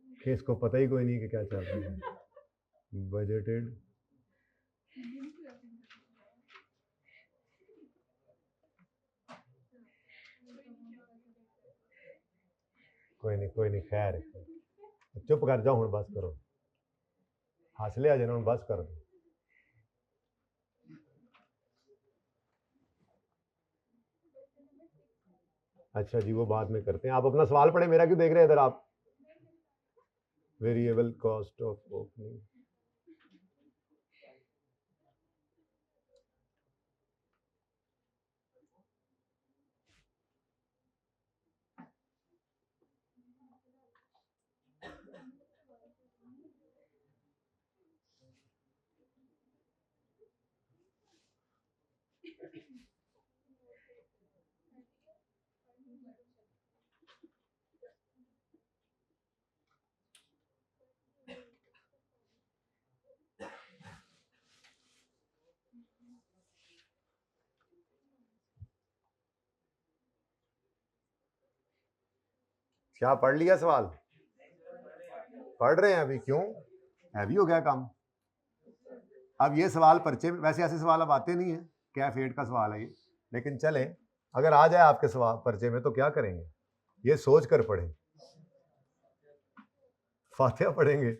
कि इसको पता ही कोई नहीं कि क्या चल रहा है। बजटेड कोई नहीं खैर, चुप कर जाओ, हूँ बस करो, हासिले आ जाना, बस कर दो। अच्छा जी, वो बाद में करते हैं, आप अपना सवाल पढ़े, मेरा क्यों देख रहे हैं इधर आप? वेरिएबल कॉस्ट ऑफ ओपनिंग, क्या पढ़ लिया सवाल? पढ़ रहे हैं अभी? क्यों, हैवी हो गया काम? अब ये सवाल पर्चे में, वैसे ऐसे सवाल अब आते नहीं है, क्या फेट का सवाल है ये, लेकिन चले, अगर आ जाए आपके सवाल पर्चे में तो क्या करेंगे, ये सोच कर पढ़ें। फातिहा पढ़ेंगे।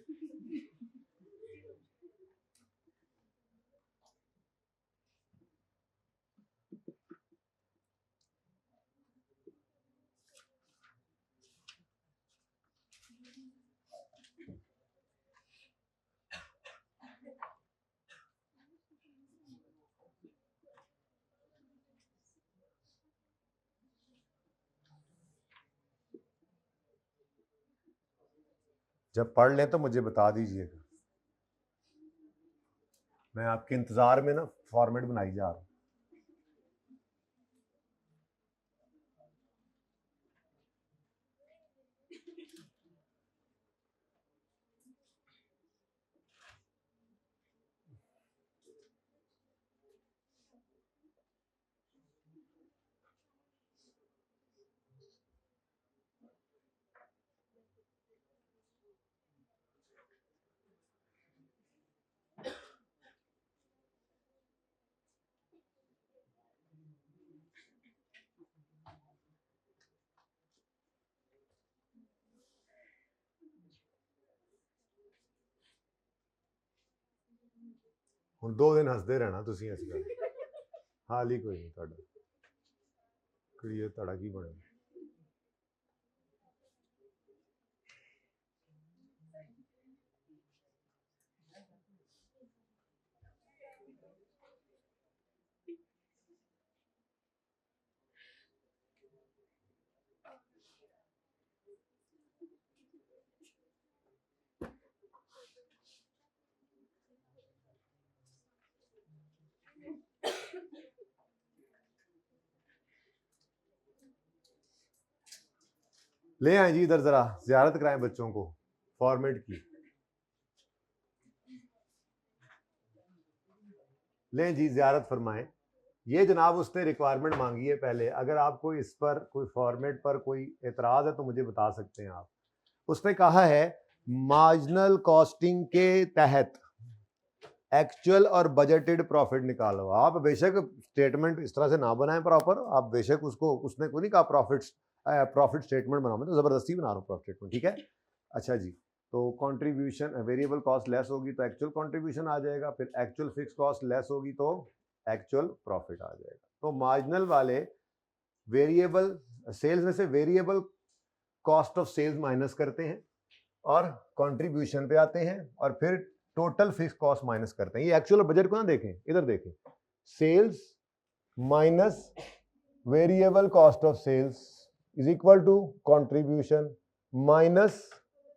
जब पढ़ लें तो मुझे बता दीजिएगा, मैं आपके इंतजार में ना फॉर्मेट बनाई जा रहा हूँ। ਹੁਣ 2 दिन हंसते रहना ਤੁਸੀਂ ਇਸ ਗੱਲ, हाल ही कोई नहीं ਤੁਹਾਡਾ, ਕਲੀਅਰ ਤੁਹਾਡਾ ਕੀ ਬਣਿਆ। ले आए जी इधर, जरा जियारत कराएं बच्चों को फॉर्मेट की। लें जी जियारत फरमाएं। ये जनाब उसने रिक्वायरमेंट मांगी है पहले, अगर आपको इस पर कोई फॉर्मेट पर कोई एतराज है तो मुझे बता सकते हैं आप। उसने कहा है मार्जिनल कॉस्टिंग के तहत एक्चुअल और बजटेड प्रॉफिट निकालो। आप बेशक स्टेटमेंट इस तरह से ना बनाएं प्रॉपर, आप बेशक उसको, उसने कोई नहीं कहा प्रॉफिट स्टेटमेंट बनाओ, मैं तो जबरदस्ती बना रहा हूँ प्रॉफिट स्टेटमेंट, ठीक है। अच्छा जी, तो कंट्रीब्यूशन वेरिएबल कॉस्ट लेस होगी तो एक्चुअल कंट्रीब्यूशन आ जाएगा, फिर एक्चुअल फिक्स कॉस्ट लेस होगी तो एक्चुअल प्रॉफिट आ जाएगा। तो मार्जिनल वाले वेरिएबल सेल्स में से variable cost of sales minus करते हैं और कंट्रीब्यूशन पे आते हैं और फिर टोटल फिक्स कॉस्ट माइनस करते हैं। ये एक्चुअल बजट को ना देखें, इधर देखें, sales minus variable cost of sales is equal to contribution minus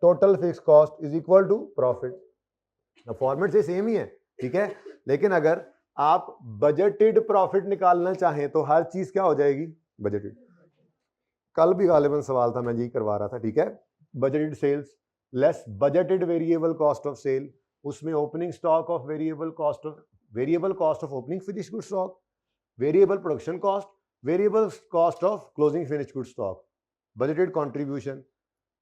total fix cost is equal to profit. Format से सेम ही है, ठीक है, लेकिन अगर आप बजटेड प्रॉफिट निकालना चाहें तो हर चीज क्या हो जाएगी, बजटेड। कल भी गालिबन सवाल था, मैं यही करवा रहा था, ठीक है। Budgeted sales less budgeted variable cost of sale, उसमें opening stock of variable cost of opening finish good stock, variable production cost, variable cost of closing finish good stock, budgeted contribution.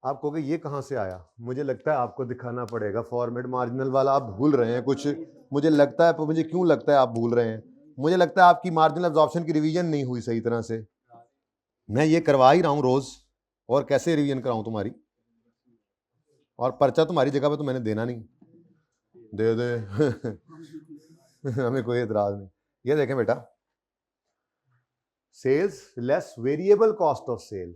आप कहोगे ये कहां से आया, मुझे लगता है आपको दिखाना पड़ेगा फॉर्मेट मार्जिनल वाला, आप भूल रहे हैं कुछ, मुझे लगता है, मुझे क्यों लगता है आप भूल रहे हैं, मुझे लगता है आपकी मार्जिनल एब्जॉर्प्शन की रिवीजन नहीं हुई सही तरह से। मैं ये करवा ही रहा हूं रोज, और कैसे रिवीजन कराऊं तुम्हारी, और पर्चा तुम्हारी जगह पे तो मैंने देना नहीं, दे दे हमें कोई एतराज नहीं। ये देखें बेटा, sales less variable cost of sale,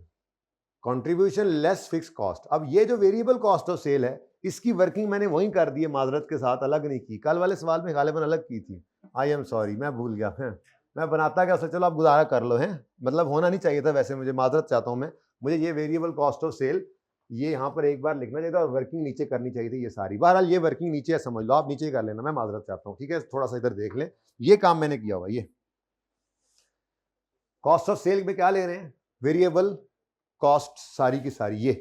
contribution less fix cost. अब ये जो वेरिएबल कॉस्ट ऑफ सेल है इसकी वर्किंग मैंने वहीं कर दी है, माजरत के साथ, अलग नहीं की। कल वाले सवाल में गालिबन अलग की थी, आई एम सॉरी, मैं भूल गया है, मैं बनाता क्या सोचा, चलो आप गुजारा कर लो, है मतलब होना नहीं चाहिए था वैसे, मुझे माजरत चाहता हूं मैं, मुझे ये वेरिएबल कॉस्ट ऑफ सेल ये यहाँ पर एक बार लिखना चाहिए था और वर्किंग नीचे करनी चाहिए थी ये सारी। बहरहाल ये वर्किंग नीचे है, समझ लो, आप नीचे कर लेना, मैं माजरत चाहता हूँ, ठीक है। थोड़ा सा इधर देख लें, ये काम मैंने किया हुआ। ये कॉस्ट ऑफ सेल में क्या ले रहे हैं, वेरिएबल कॉस्ट सारी की सारी, ये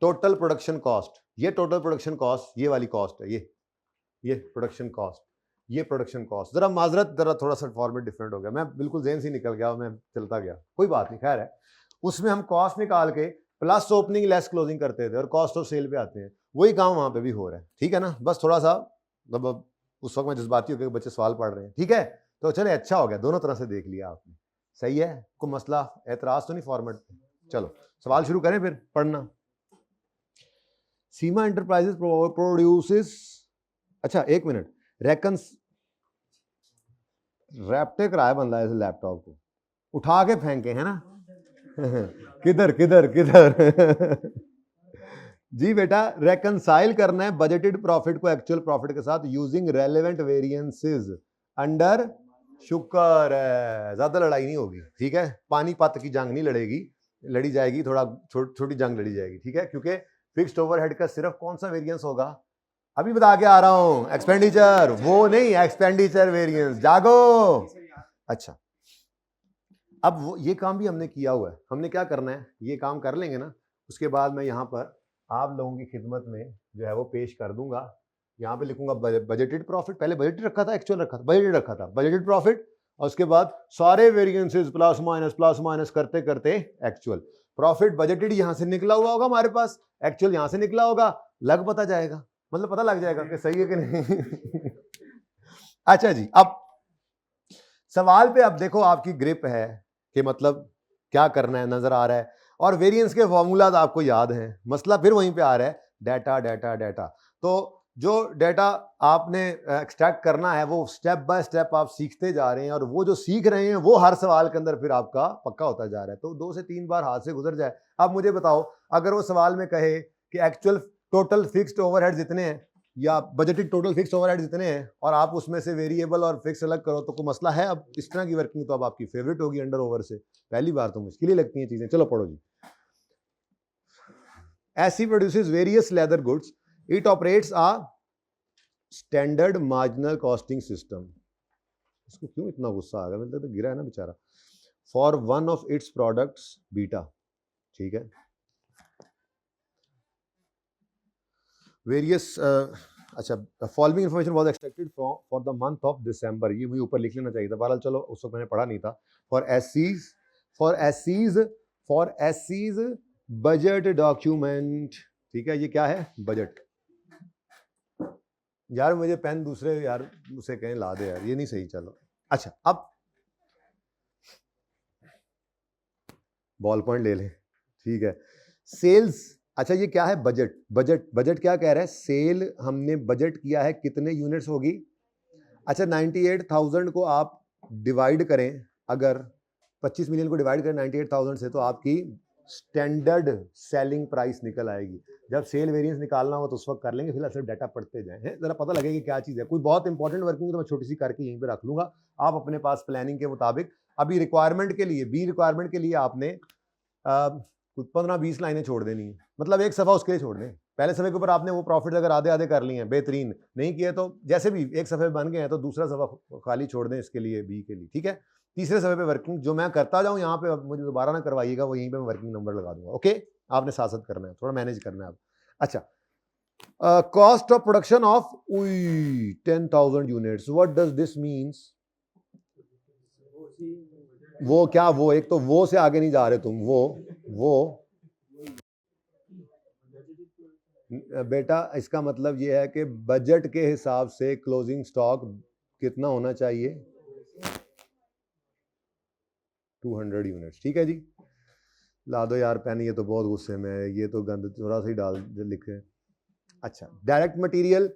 टोटल प्रोडक्शन कॉस्ट, ये टोटल प्रोडक्शन कॉस्ट, ये वाली कॉस्ट है, ये प्रोडक्शन कॉस्ट, ये प्रोडक्शन कॉस्ट। जरा माजरत, जरा थोड़ा सा फॉर्मेट डिफरेंट हो गया, मैं बिल्कुल जेन से निकल गया, मैं चलता गया, कोई बात नहीं, खैर है। उसमें हम कॉस्ट निकाल के प्लस ओपनिंग लेस क्लोजिंग करते थे और कॉस्ट ऑफ सेल पे आते हैं, वही काम वहां पे भी हो रहा है, ठीक है ना। बस थोड़ा सा मतलब उस वक्त में जज्बाती हो गया, बच्चे सवाल पढ़ रहे हैं, ठीक है, तो चले, अच्छा हो गया, दोनों तरह से देख लिया आपने, सही है, कोई मसला एतराज तो नहीं फॉर्मेट पे। चलो सवाल शुरू करें फिर पढ़ना। सीमा एंटरप्राइजेस प्रोड्यूसेस, अच्छा एक मिनट, रैप्टे कराया बंदा इस लैपटॉप को, उठा के फेंके है ना किधर किधर किधर जी बेटा, रेकंसाइल करना है बजटेड प्रॉफिट को एक्चुअल प्रॉफिट के साथ यूजिंग रेलेवेंट वेरिएंसेस अंडर, शुक्र है ज्यादा लड़ाई नहीं होगी, ठीक है, पानीपत की जंग नहीं लड़ेगी, लड़ी जाएगी थोड़ा छोटी जंग लड़ी जाएगी, ठीक है, क्योंकि फिक्स्ड ओवरहेड का सिर्फ कौन सा वेरिएंस होगा, अभी बता के आ रहा हूं, एक्सपेंडिचर, वो नहीं, एक्सपेंडिचर वेरिएंस, जागो। अच्छा, अब वो ये काम भी हमने किया हुआ है, हमने क्या करना है, ये काम कर लेंगे ना, उसके बाद मैं यहाँ पर आप लोगों की खिदमत में जो है वो पेश कर दूंगा। यहाँ पे लिखूंगा बजटेड प्रॉफिट, पहले बजटेड रखा था, एक्चुअल रखा था, बजटेड रखा था, बजटेड प्रॉफिट, और उसके बाद सारे वेरिएंसेस प्लस माइनस करते करते एक्चुअल प्रॉफिट। बजटेड यहाँ से निकला हुआ होगा हमारे पास, एक्चुअल यहाँ से निकला होगा, लग पता जाएगा, मतलब पता लग जाएगा कि सही है कि नहीं अच्छा जी, अब सवाल पे अब देखो आपकी ग्रिप है कि मतलब क्या करना है, नजर आ रहा है, और वेरिएंस के फॉर्मूलाज आपको याद हैं, मसला फिर वहीं पे आ रहा है, डाटा डाटा डाटा। तो जो डाटा आपने एक्सट्रैक्ट करना है वो स्टेप बाय स्टेप आप सीखते जा रहे हैं, और वो जो सीख रहे हैं वो हर सवाल के अंदर फिर आपका पक्का होता जा रहा है, तो 2 से 3 बार हाथ से गुजर जाए। अब मुझे बताओ, अगर वो सवाल में कहे कि एक्चुअल टोटल फिक्स्ड ओवरहेड्स इतने हैं या बजटेड टोटल फिक्स ओवरहेड्स इतने हैं, और आप उसमें से वेरिएबल और फिक्स अलग करो, तो कोई मसला है। अब इस तरह की वर्किंग तो अब आपकी फेवरेट होगी अंडर ओवर से, पहली बार तो मुश्किल ही लगती हैं चीजें। चलो पढ़ो जी। AC produces various leather goods, it operates a standard marginal costing system. इसको क्यों इतना गुस्सा आ गया, मतलब तो गिरा है ना बेचारा। For one of its products beta, ठीक है, वेरियस अच्छा, following information was expected for the month of December, ये मुझे ऊपर लिख लेना चाहिए था, बहरहाल चलो उस वक्त मैंने पढ़ा नहीं था। फॉर एससीज फॉर एससीज बजट डॉक्यूमेंट, ठीक है, ये क्या है, बजट। यार मुझे पेन दूसरे यार मुझसे कहें ला दे यार, ये नहीं सही। चलो अच्छा, अब बॉल पॉइंट ले लें, ठीक है। सेल्स, अच्छा ये क्या है, बजट। बजट क्या कह रहा है, सेल हमने बजट किया है कितने यूनिट्स होगी। अच्छा 98,000 को आप डिवाइड करें, अगर 25 मिलियन को डिवाइड करें 98,000 से, तो आपकी स्टैंडर्ड सेलिंग प्राइस निकल आएगी। जब सेल वेरिएंस निकालना हो तो उस वक्त कर लेंगे, फिलहाल सिर्फ डाटा पढ़ते जाएं, जरा पता लगेगा क्या चीज़ है। कोई बहुत इंपॉर्टेंट वर्किंग तो मैं छोटी सी करके यहीं पे रख लूंगा, आप अपने पास प्लानिंग के मुताबिक। अभी रिक्वायरमेंट के लिए, बी रिक्वायरमेंट के लिए आपने 15-20 लाइनें छोड़ देनी है, मतलब एक सफ़ा उसके लिए छोड़ दें। पहले सफ़े के ऊपर आपने वो प्रॉफिट अगर आधे आधे कर लिए हैं, बेहतरीन, नहीं किए तो जैसे भी एक सफ़े बन गए हैं तो दूसरा सफ़ा खाली छोड़ दें इसके लिए, बी के लिए, ठीक है। तीसरे सफ़े पे वर्किंग जो मैं करता जाऊँ यहाँ पे, मुझे दोबारा ना करवाइएगा, वो यहीं पे मैं वर्किंग नंबर लगा दूंगा, ओके। आपने साथ साथ करना है, थोड़ा मैनेज करना है आप। अच्छा, cost of production of 10,000 units, what does this means. वो क्या, वो एक तो वो से आगे नहीं जा रहे तुम, वो बेटा इसका मतलब ये है कि बजट के हिसाब से क्लोजिंग स्टॉक कितना होना चाहिए, 200 यूनिट्स, ठीक है जी। ला दो यार पेन, ये तो बहुत गुस्से में है, ये तो गंद थोड़ा सा ही डाल लिखे। अच्छा, डायरेक्ट मटेरियल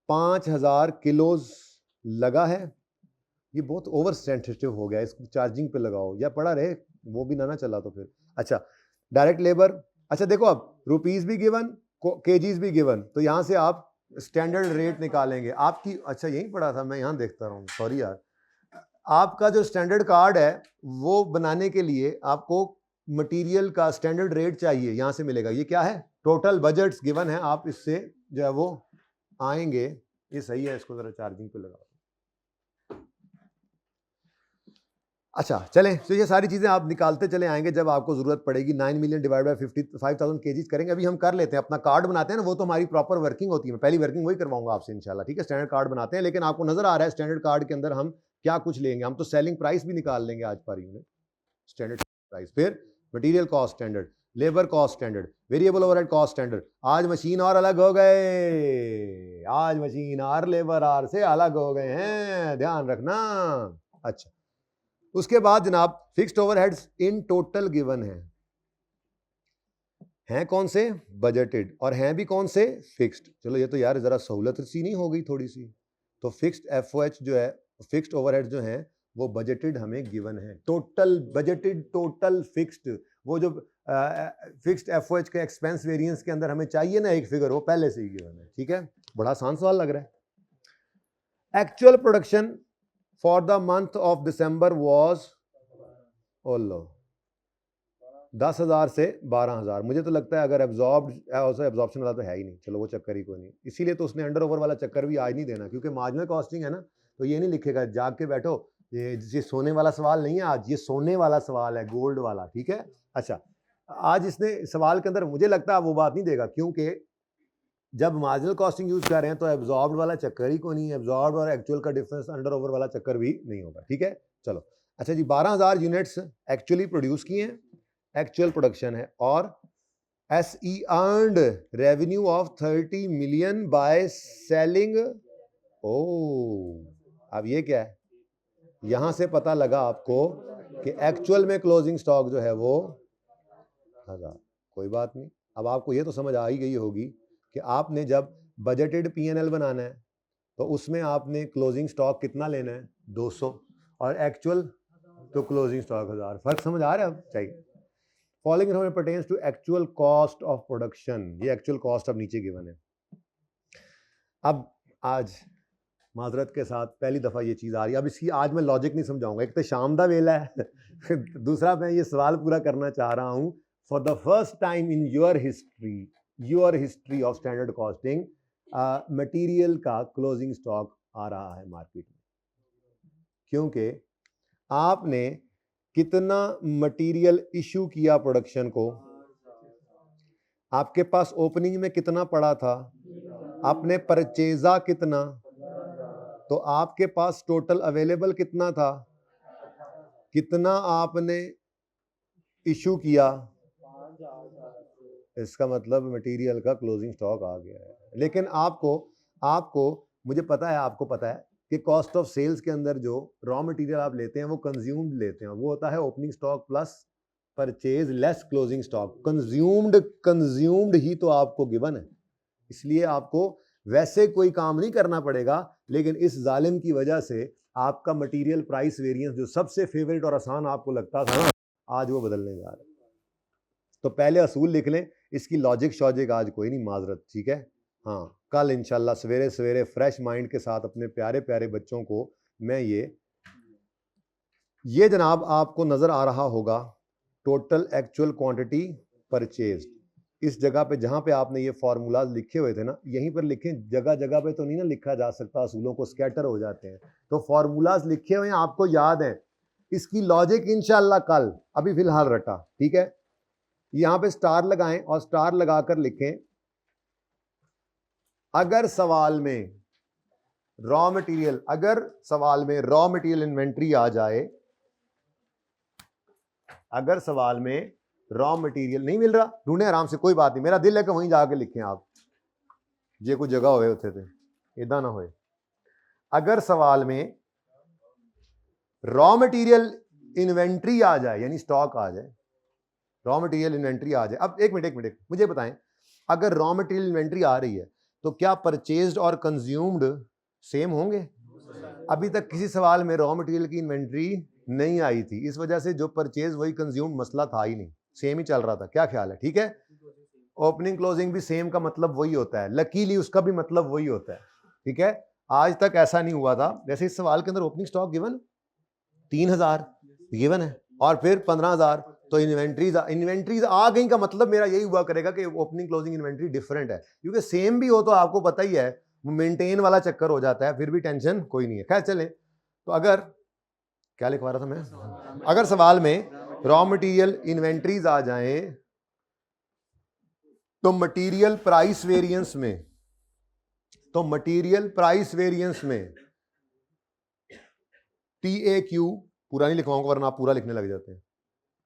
5,000 किलोज लगा है, ये बहुत ओवर सेंसिटिव हो गया, इसको चार्जिंग पे लगाओ या पड़ा रहे, वो भी ना चला तो फिर। अच्छा, डायरेक्ट लेबर, अच्छा देखो अब रुपीस भी गिवन, केजीज भी गिवन, तो यहां से आप स्टैंडर्ड रेट निकालेंगे आपकी। अच्छा यही पड़ा था, मैं यहां देखता रहूं, सॉरी यार। आपका जो स्टैंडर्ड कार्ड है वो बनाने के लिए आपको मटेरियल का स्टैंडर्ड रेट चाहिए, यहां से मिलेगा। ये क्या है, टोटल बजट्स गिवन है, आप इससे जो है वो आएंगे। ये सही है, इसको जरा चार्जिंग पे लगाओ। अच्छा चलें, तो ये सारी चीज़ें आप निकालते चले आएंगे जब आपको ज़रूरत पड़ेगी। 9 मिलियन डिवाइड बाय 55,000 केजीज करेंगे। अभी हम कर लेते हैं, अपना कार्ड बनाते हैं ना, वो तो हमारी प्रॉपर वर्किंग होती है। मैं पहली वर्किंग वही करवाऊंगा आपसे इंशाल्लाह, ठीक है। स्टैंडर्ड कार्ड बनाते हैं, लेकिन आपको नजर आ रहा है स्टैंडर्ड कार्ड के अंदर हम क्या कुछ लेंगे। हम तो सेलिंग प्राइस भी निकाल लेंगे आज पर यूनिट, स्टैंडर्ड प्राइस, फिर material cost standard, labour cost standard, variable overhead cost standard. आज मशीन और अलग हो गए, आज मशीन और लेबर आर से अलग हो गए हैं, ध्यान रखना। अच्छा, उसके बाद जनाब fixed overheads in total given हैं कौन से, बजटेड, और हैं भी कौन से, फिक्स्ड। चलो ये तो यार जरा सहूलत सी नहीं हो गई थोड़ी सी। तो फिक्स्ड एफओएच जो है, फिक्स्ड ओवरहेड जो हैं वो बजटेड हमें गिवन है, टोटल बजटेड, टोटल फिक्स्ड। वो जो फिक्स्ड एफओएच के एक्सपेंस वेरिएंस के अंदर हमें चाहिए ना एक फिगर, वो पहले से ही गिवन है, ठीक है। बड़ा आसान सवाल लग रहा है। Actual production for the month of December was, ओलो, 10,000 से 12,000। मुझे तो लगता है अगर एब्जॉर्प्शन वाला तो है ही नहीं, चलो वो चक्कर ही कोई नहीं। इसीलिए तो उसने अंडर ओवर वाला चक्कर भी आज नहीं देना, क्योंकि मार्जिनल कॉस्टिंग है ना, तो ये नहीं लिखेगा जाग के बैठो, ये सोने वाला सवाल नहीं है आज, ये सोने वाला सवाल है, गोल्ड वाला, ठीक है। अच्छा, आज इसने सवाल के अंदर मुझे लगता है वो बात नहीं देगा, क्योंकि जब मार्जिनल कॉस्टिंग यूज कर रहे हैं तो एब्जॉर्ब्ड वाला चक्कर ही कोई नहीं है, एब्जॉर्ब्ड और एक्चुअल का डिफरेंस अंडर ओवर वाला चक्कर भी नहीं होगा, ठीक है। चलो अच्छा जी, 12,000 यूनिट्स एक्चुअली प्रोड्यूस किए हैं, एक्चुअल प्रोडक्शन है, और SE earned revenue of 30 million by selling. Oh, अब ये क्या है, यहां से पता लगा आपको कि एक्चुअल में क्लोजिंग स्टॉक जो है वो 1000। कोई बात नहीं, अब आपको ये तो समझ आ ही गई होगी कि आपने जब बजटेड पीएनएल बनाना है तो उसमें आपने क्लोजिंग स्टॉक कितना लेना है, 200, और एक्चुअल तो क्लोजिंग स्टॉक 1000। फर्क समझ आ रहा है अब, चाहिए। Following information pertains to actual cost of production, ये एक्चुअल कॉस्ट अब नीचे गिवन है। अब आज माजरत के साथ पहली दफ़ा ये चीज़ आ रही है, अब इसकी आज मैं लॉजिक नहीं समझाऊंगा। एक तो शाम दा वेला है दूसरा मैं ये सवाल पूरा करना चाह रहा हूँ, for the first time in your history of standard costing, material का क्लोजिंग स्टॉक आ रहा है मार्केट में, क्योंकि आपने कितना मटेरियल इशू किया प्रोडक्शन को, आपके पास ओपनिंग में कितना पड़ा था, आपने परचेजा कितना, तो आपके पास टोटल अवेलेबल कितना था, कितना आपने इशू किया, इसका मतलब मटेरियल का क्लोजिंग स्टॉक आ गया है। लेकिन आपको मुझे पता है, आपको पता है कि कॉस्ट ऑफ सेल्स के अंदर जो रॉ मटेरियल आप लेते हैं वो कंज्यूम्ड लेते हैं, वो होता है opening stock plus purchase less closing stock. Consumed ही तो आपको गिवन है, इसलिए आपको वैसे कोई काम नहीं करना पड़ेगा, लेकिन इस जालिम की वजह से आपका मटेरियल प्राइस वेरिएंस जो सबसे फेवरेट और आसान आपको लगता था ना, आज वो बदलने जा रहा है। तो पहले असूल लिख लें, इसकी लॉजिक शॉजिक आज कोई नहीं, माजरत, ठीक है। हाँ, कल इंशाल्लाह सवेरे सवेरे फ्रेश माइंड के साथ अपने प्यारे प्यारे बच्चों को मैं ये जनाब आपको नज़र आ रहा होगा टोटल एक्चुअल क्वांटिटी परचेज। इस जगह पे जहाँ पे आपने ये फार्मूलाज लिखे हुए थे ना, यहीं पर लिखें, जगह जगह पे तो नहीं ना लिखा जा सकता, असूलों को स्कैटर हो जाते हैं, तो फार्मूलाज लिखे हुए हैं, आपको याद है। इसकी लॉजिक इंशाल्लाह कल, अभी फिलहाल रटा, ठीक है। यहां पे स्टार लगाएं और स्टार लगाकर लिखें, अगर सवाल में रॉ मटेरियल इन्वेंट्री आ जाए, अगर सवाल में रॉ मटेरियल नहीं मिल रहा, ढूंढे आराम से, कोई बात नहीं, मेरा दिल है कि वहीं जाके लिखें आप, जे कोई जगह होए उथे थे इदा ना होए। अगर सवाल में रॉ मटेरियल इन्वेंट्री आ जाए, यानी स्टॉक आ जाए, रॉ मटेरियल इन्वेंट्री आ जाए। अब एक मिनट मुझे बताएं, अगर रॉ मटेरियल इन्वेंट्री आ रही है तो क्या परचेज्ड और कंज्यूम्ड सेम होंगे? अभी तक किसी सवाल में रॉ मटेरियल की इन्वेंट्री नहीं आई थी, इस वजह से जो परचेज वही कंज्यूम्ड मसला था ही नहीं, सेम ही चल रहा था। क्या ख्याल है? ठीक है, ओपनिंग क्लोजिंग भी सेम का मतलब वही होता है, लकीली उसका भी मतलब वही होता है, ठीक है। आज तक ऐसा नहीं हुआ था। वैसे इस सवाल के अंदर ओपनिंग स्टॉक गिवन 3000 गिवन है और फिर 15000, तो इन्वेंट्रीज आ गई का मतलब मेरा यही हुआ करेगा कि ओपनिंग क्लोजिंग इन्वेंट्री डिफरेंट है, क्योंकि सेम भी हो तो आपको पता ही है मेंटेन वाला चक्कर हो जाता है, फिर भी टेंशन कोई नहीं है। खैर चलें, तो अगर क्या लिखवा रहा था मैं, अगर सवाल में रॉ मटेरियल इन्वेंट्रीज आ जाएं तो मटेरियल प्राइस वेरिएंस में TAQ पूरा नहीं लिखवाऊंगा वरना आप पूरा लिखने लग जाते हैं,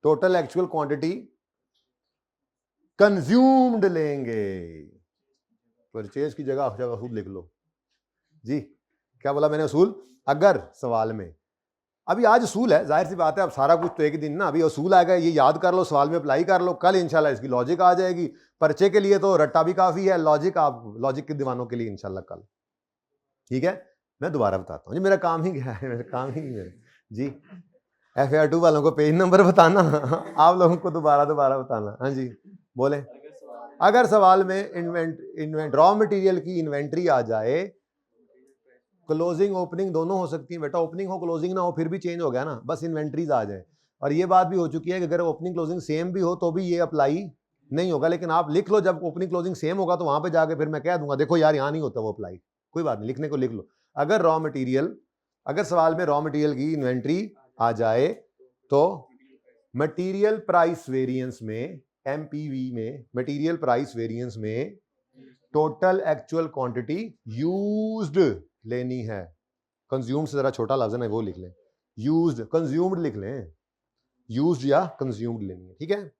टोटल एक्चुअल क्वांटिटी कंज्यूम्ड लेंगे, परचेज की जगह असूल लिख लो जी। क्या बोला मैंने? असूल। अगर सवाल में, अभी आज असूल है, जाहिर सी बात है, अब सारा कुछ तो एक दिन ना, अभी असूल आएगा, ये याद कर लो, सवाल में अप्लाई कर लो, कल इंशाल्लाह इसकी लॉजिक आ जाएगी। पर्चे के लिए तो रट्टा भी काफी है, लॉजिक के दीवानों के लिए इंशाल्लाह कल, ठीक है। मैं दोबारा बताता हूँ जी, मेरा काम ही क्या है, मेरा काम ही मेरे जी, FAR2 वालों को पेज नंबर बताना, आप लोगों को दोबारा बताना। हाँ जी बोले। अगर सवाल में रॉ मटेरियल की इन्वेंट्री आ जाए, क्लोजिंग ओपनिंग दोनों हो सकती है बेटा, ओपनिंग हो क्लोजिंग ना हो फिर भी चेंज हो गया ना, बस इन्वेंट्रीज आ जाए। और ये बात भी हो चुकी है कि अगर ओपनिंग क्लोजिंग सेम भी हो तो भी ये अप्लाई नहीं होगा, लेकिन आप लिख लो, जब ओपनिंग क्लोजिंग सेम होगा तो वहां पे जाके फिर मैं कह दूंगा देखो यार यहाँ नहीं होता वो अप्लाई, कोई बात नहीं, लिखने को लिख लो। अगर सवाल में रॉ मटेरियल की इन्वेंट्री आ जाए तो मटेरियल प्राइस वेरिएंस में, MPV में, मटेरियल प्राइस वेरिएंस में टोटल एक्चुअल क्वांटिटी यूज्ड लेनी है। कंज्यूम्ड से जरा छोटा लफ्ज है वो लिख लें, यूज्ड, कंज्यूम्ड लिख लें, यूज्ड या कंज्यूम्ड लेनी है, ठीक है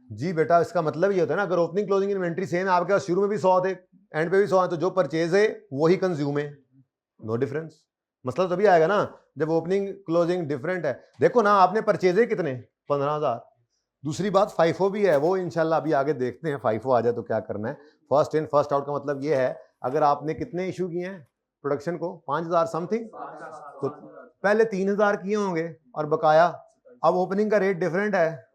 जी बेटा। इसका मतलब ये होता है ना, अगर ओपनिंग क्लोजिंग इन्वेंट्री सेम है, आपके पास शुरू में भी 100 थे, एंड पे भी 100 है, तो जो परचेज है वही कंज्यूम है, नो डिफरेंस। मसला तभी आएगा ना जब ओपनिंग क्लोजिंग डिफरेंट है। देखो ना, आपने परचेजे कितने, 15000। दूसरी बात FIFO भी है, वो इंशाल्लाह अभी आगे देखते हैं, FIFO आ जाए तो क्या करना है। फर्स्ट इन फर्स्ट आउट का मतलब ये है, अगर आपने कितने इशू किए हैं प्रोडक्शन को, 5000 समथिंग, तो पहले 3000 किए होंगे और बकाया, अब ओपनिंग का रेट डिफरेंट है,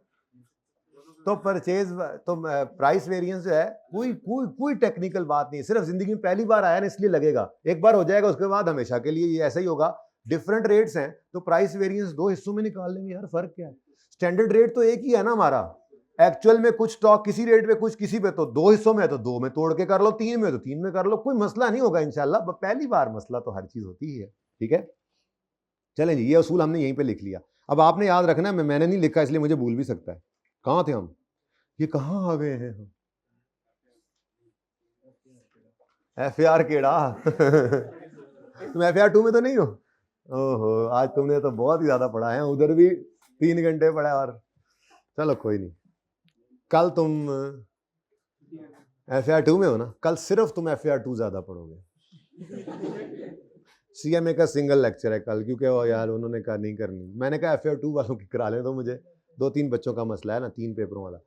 तो परचेज तो प्राइस वेरिएंस जो है कोई टेक्निकल बात नहीं, सिर्फ जिंदगी में पहली बार आया ना इसलिए लगेगा, एक बार हो जाएगा उसके बाद हमेशा के लिए ये ऐसा ही होगा। डिफरेंट रेट्स हैं तो प्राइस वेरिएंस दो हिस्सों में निकाल लेंगे यार, फर्क क्या है, स्टैंडर्ड रेट तो एक ही है ना हमारा। एक्चुअल में कुछ स्टॉक किसी रेट पे, कुछ किसी पे, तो दो हिस्सों में तो दो में तोड़ के कर लो, तीन में तो तीन में कर लो, कोई मसला नहीं होगा इंशाल्लाह, पहली बार मसला तो हर चीज होती ही है, ठीक है। चलें जी, ये असूल हमने यहीं पे लिख लिया। अब आपने याद रखना है, मैंने नहीं लिखा इसलिए मुझे भूल भी सकता है, कहाँ थे हम, ये कहाँ आ गए हैं हम? FAR केड़ा तुम FAR 2 में तो नहीं हो? ओहो, आज तुमने तो बहुत ही ज्यादा पढ़ा है, उधर भी 3 घंटे पढ़ा और चलो कोई नहीं। कल तुम FAR 2 में हो ना, कल सिर्फ तुम FAR 2 ज्यादा पढ़ोगे। CMA का सिंगल लेक्चर है कल, क्योंकि वो यार उन्होंने कहा नहीं करनी, मैंने कहा FAR 2 वालों की करा लें, तो मुझे 2-3 बच्चों का मसला है ना, 3 पेपरों वाला।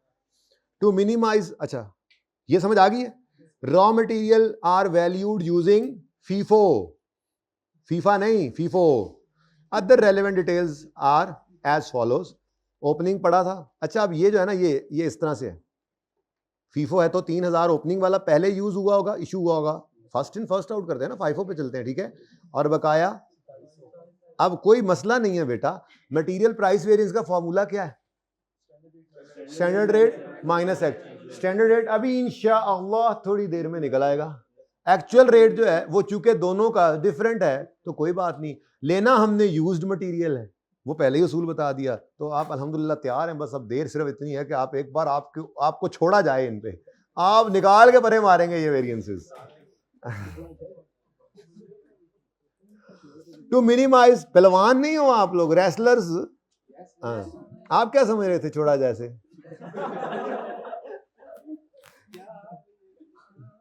टू मिनिमाइज, अच्छा ये समझ आ गई है। Raw material are valued using FIFO, FIFA नहीं FIFO. Other relevant details are as follows. Opening पढ़ा था। अच्छा अब ये जो है ना, ये इस तरह से है। फीफो है तो 3000 ओपनिंग वाला पहले यूज हुआ होगा, इशू हुआ होगा, फर्स्ट इन फर्स्ट आउट करते हैं ना, फाइफो पे चलते हैं, ठीक है। और बकाया, अब कोई मसला नहीं है बेटा, मटेरियल प्राइस वेरिएंस का फॉर्मूला क्या है? Standard rate minus act. Standard rate अभी इंशाअल्लाह थोड़ी देर में निकल आएगा। एक्चुअल रेट जो है वो चूंकि दोनों का डिफरेंट है तो कोई बात नहीं, लेना हमने यूज्ड मटेरियल है, वो पहले ही उसूल बता दिया, तो आप अल्हम्दुलिल्लाह तैयार हैं। बस अब देर सिर्फ इतनी है कि आप एक बार आपको छोड़ा जाए इन पे, आप निकाल के परे मारेंगे ये वेरिएंसेस। टू मिनिमाइज, पहलवान नहीं हो आप लोग, रेसलर्स। आप क्या समझ रहे थे छोड़ा जैसे?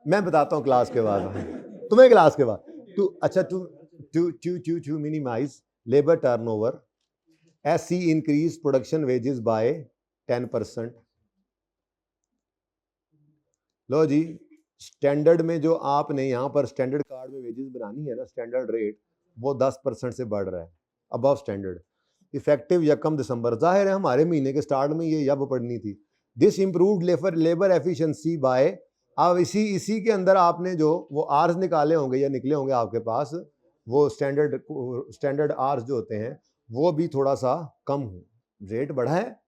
मैं बताता हूं क्लास के बाद, तुम्हें क्लास के बाद। To minimize labour turnover, SC increase production wages by 10%। लो जी, स्टैंडर्ड में जो आपने यहां पर स्टैंडर्ड कार्ड में वेजेस बनानी है ना, स्टैंडर्ड रेट वो 10% से बढ़ रहा है अबव स्टैंडर्ड, इफेक्टिव 1 दिसंबर। जाहिर है हमारे महीने के स्टार्ट में ये यब पढ़नी थी। This improved labour efficiency by, अब इसी के अंदर आपने जो वो आर्स निकाले होंगे या निकले होंगे आपके पास, वो स्टैंडर्ड आर्स जो होते हैं वो भी थोड़ा सा कम हो, रेट बढ़ा है,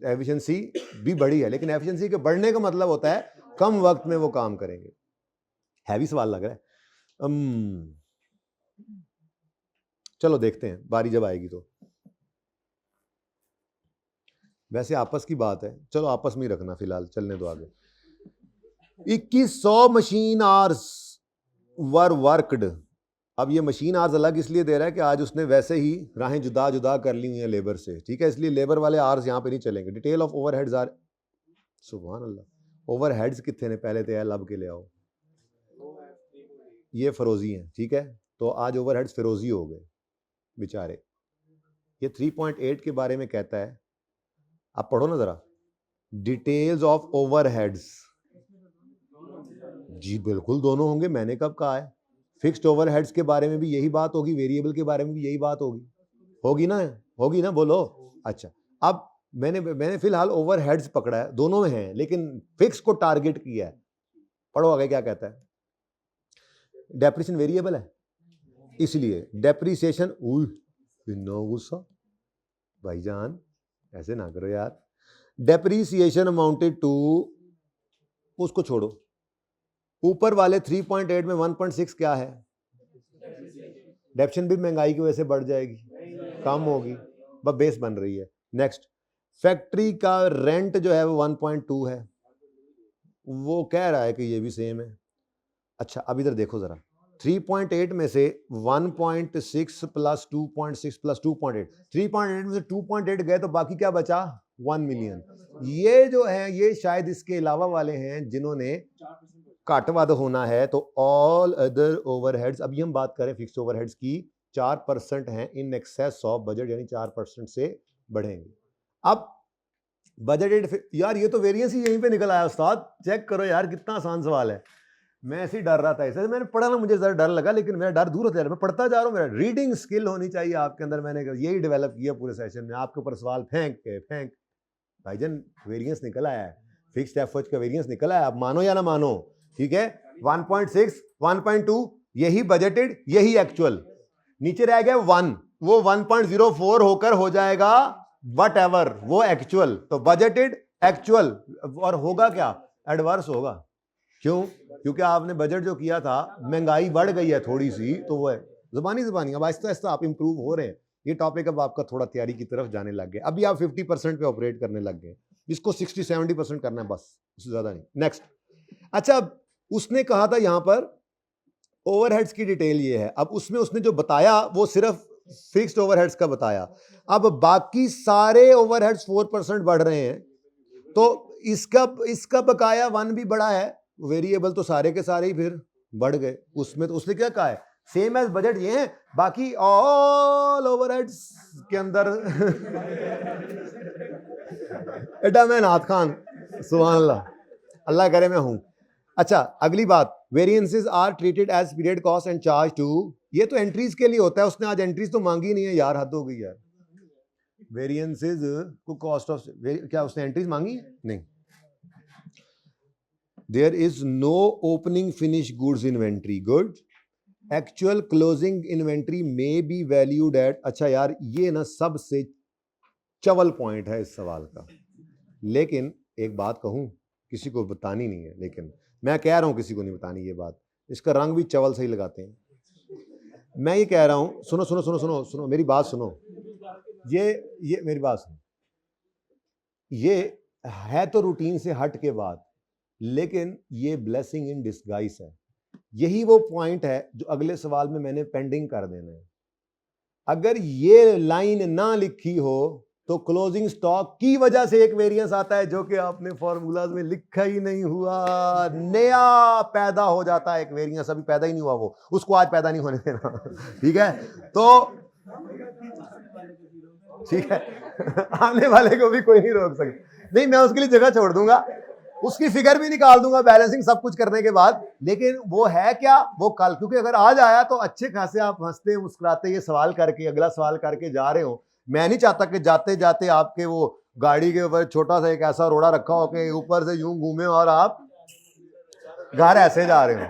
एफिशिएंसी भी बढ़ी है, लेकिन एफिशिएंसी के बढ़ने का मतलब होता है कम वक्त में वो काम करेंगे। हैवी सवाल लग रहा है। चलो देखते हैं बारी जब आएगी तो। वैसे आपस की बात है, चलो आपस में ही रखना फिलहाल, चलने दो आगे। 2100 मशीन आवर्स वर वर्कड। अब ये मशीन आवर्स अलग इसलिए दे रहा है कि आज उसने वैसे ही राहें जुदा जुदा कर ली हुई हैं लेबर से, ठीक है, इसलिए लेबर वाले आवर्स यहाँ पे नहीं चलेंगे। डिटेल ऑफ ओवरहेड्स आर, सुभान अल्लाह, ओवरहेड्स कितने ने पहले तो लब के ले आओ, ये फरोजी हैं, ठीक है, तो आज ओवरहेड्स फिरोजी हो गए बेचारे। ये 3.8 के बारे में कहता है, आप पढ़ो ना जरा, डिटेल्स ऑफ ओवरहेड्स। जी बिल्कुल दोनों होंगे, मैंने कब कहा है? फिक्स्ड ओवरहेड्स के बारे में भी यही बात होगी, वेरिएबल के बारे में भी यही बात होगी, होगी ना, बोलो। अच्छा, अब मैंने फिलहाल ओवरहेड्स पकड़ा है, दोनों में है, लेकिन फिक्स को टारगेट किया है। पढ़ो आगे क्या कहता है। डेप्रिसिएशन वेरिएबल है, इसलिए डेप्रिसिएशन, गुस्सा भाईजान, ऐसे ना करो यार। डेप्रिसिएशन अमाउंटेड टू, उसको छोड़ो, ऊपर वाले 3.8 में 1.6 क्या है? डेप्शन भी महंगाई की वजह से बढ़ जाएगी, कम होगी, बस बेस बन रही है। नेक्स्ट, फैक्ट्री का रेंट जो है वो 1.2 है, वो कह रहा है कि ये भी सेम है। अच्छा अब इधर देखो जरा, 3.8 में से 1.6 प्लस 2.6 प्लस 2.8, 3.8 में से 2.8 गए तो बाकी क्या बचा? 1 मिलियन। ये जो है ये शायद इसके अलावा वाले हैं जिन्होंने घाटवाद होना है, तो ऑल अदर ओवरहेड्स, अभी हम बात करें फिक्स्ड ओवरहेड्स की, 4% हैं इन एक्सेस ऑफ बजट, यानी 4% से बढ़ेंगे। अब बजटेड, यार ये तो वेरिएंस ही यहीं पे निकल आया उस्ताद, चेक करो यार कितना आसान सवाल है। मैं ऐसे ही डर रहा था, ऐसे मैंने पढ़ा ना, मुझे जरा डर लगा, लेकिन मेरा डर दूर होता जा रहा है, मैं पढ़ता जा रहा हूँ। मेरा रीडिंग स्किल होनी चाहिए आपके अंदर, मैंने यही डेवलप किया पूरे सेशन में, आपके ऊपर सवाल फेंक भाईजान, वेरिएंस निकल आया है, फिक्स्ड एफर्ट का वेरिएंस निकल आया, आप मानो या ना मानो, ठीक है। 1.6 1.2 यही बजटेड, यही एक्चुअल, नीचे रह गया 1, वो 1.04 होकर हो जाएगा व्हाटएवर, वो एक्चुअल, तो बजटेड एक्चुअल, और होगा क्या? एडवर्स होगा। क्यों? क्योंकि आपने बजट जो किया था, महंगाई बढ़ गई है थोड़ी सी, तो वो है जुबानी, अब आहिस्ता आहिस्ता आप इंप्रूव हो रहे हैं। ये टॉपिक अब आपका थोड़ा तैयारी की तरफ जाने लग गया, अभी आप 50% पे ऑपरेट करने लग गए, इसको 60-70% करना है बस, उससे ज्यादा नहीं। नेक्स्ट, अच्छा उसने कहा था यहां पर ओवरहेड्स की डिटेल ये है, अब उसमें उसने जो बताया वो सिर्फ फिक्स्ड ओवरहेड्स का बताया, अब बाकी सारे ओवरहेड्स 4% बढ़ रहे हैं, तो इसका बकाया 1 भी बढ़ा है, वेरिएबल तो सारे के सारे ही फिर बढ़ गए। उसमें तो उसने क्या कहा है, सेम एज बजट ये है, बाकी ऑल ओवरहेड्स के अंदर बेटा मैं नाथ खान, सुभान अल्लाह, अल्लाह करे मैं हूं। अच्छा अगली बात, variances are treated as period cost and charge to, ये तो एंट्रीज के लिए होता है, उसने आज एंट्रीज तो मांगी नहीं है यार, हद हो गई यार। वेरिएंसेस को कॉस्ट ऑफ, क्या उसने एंट्रीज मांगी है? नहीं। There is no opening finish goods inventory, good, actual closing inventory may be valued at, अच्छा यार ये ना सबसे चवल पॉइंट है इस सवाल का, लेकिन एक बात कहूं, किसी को बतानी नहीं है, लेकिन मैं कह रहा हूं किसी को नहीं बतानी ये बात, इसका रंग भी चवल से ही लगाते हैं। मैं ये कह रहा हूं, सुनो सुनो सुनो सुनो सुनो मेरी बात सुनो, ये मेरी बात सुनो, ये है तो रूटीन से हट के बात, लेकिन ये ब्लेसिंग इन डिस्गाइस है। यही वो पॉइंट है जो अगले सवाल में मैंने पेंडिंग कर देना है। अगर ये लाइन ना लिखी हो तो क्लोजिंग स्टॉक की वजह से एक वेरिएंस आता है जो कि आपने फॉर्मूलाज में लिखा ही नहीं हुआ, नया पैदा हो जाता है एक वेरिएंस, अभी पैदा ही नहीं हुआ वो, उसको आज पैदा नहीं होने देना। ठीक है, तो ठीक है आने वाले को भी कोई नहीं रोक सकता, नहीं मैं उसके लिए जगह छोड़ दूंगा, उसकी फिगर भी निकाल दूंगा बैलेंसिंग सब कुछ करने के बाद, लेकिन वो है क्या, वो कल, क्योंकि अगर आज आया तो अच्छे खासे आप हंसते मुस्कुराते ये सवाल करके अगला सवाल करके जा रहे हो। मैं नहीं चाहता कि जाते जाते आपके वो गाड़ी के ऊपर छोटा सा एक ऐसा रोड़ा रखा हो कि ऊपर से यूं घूमे और आप घर ऐसे जा रहे हो,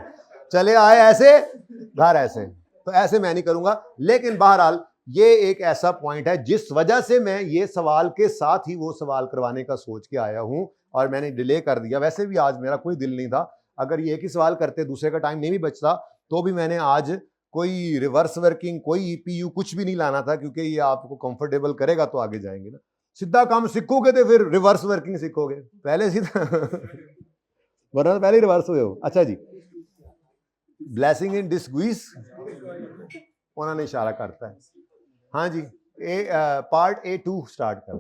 चले आए ऐसे घर ऐसे, तो ऐसे मैं नहीं करूंगा। लेकिन बहरहाल ये एक ऐसा पॉइंट है जिस वजह से मैं ये सवाल के साथ ही वो सवाल करवाने का सोच के आया हूं और मैंने डिले कर दिया। वैसे भी आज मेरा कोई दिल नहीं था, अगर ये एक ही सवाल करते दूसरे का टाइम नहीं भी बचता तो भी मैंने आज कोई रिवर्स वर्किंग कोई ईपीयू कुछ भी नहीं लाना था, क्योंकि ये आपको कंफर्टेबल करेगा तो आगे जाएंगे ना। सीधा काम सीखोगे तो फिर रिवर्स वर्किंग सीखोगे, पहले सीधा वरना पहले रिवर्स हुए हो। अच्छा जी, ब्लेसिंग इन डिस्गुइस उन्होंने इशारा करता है। हाँ जी, पार्ट A2 स्टार्ट करो।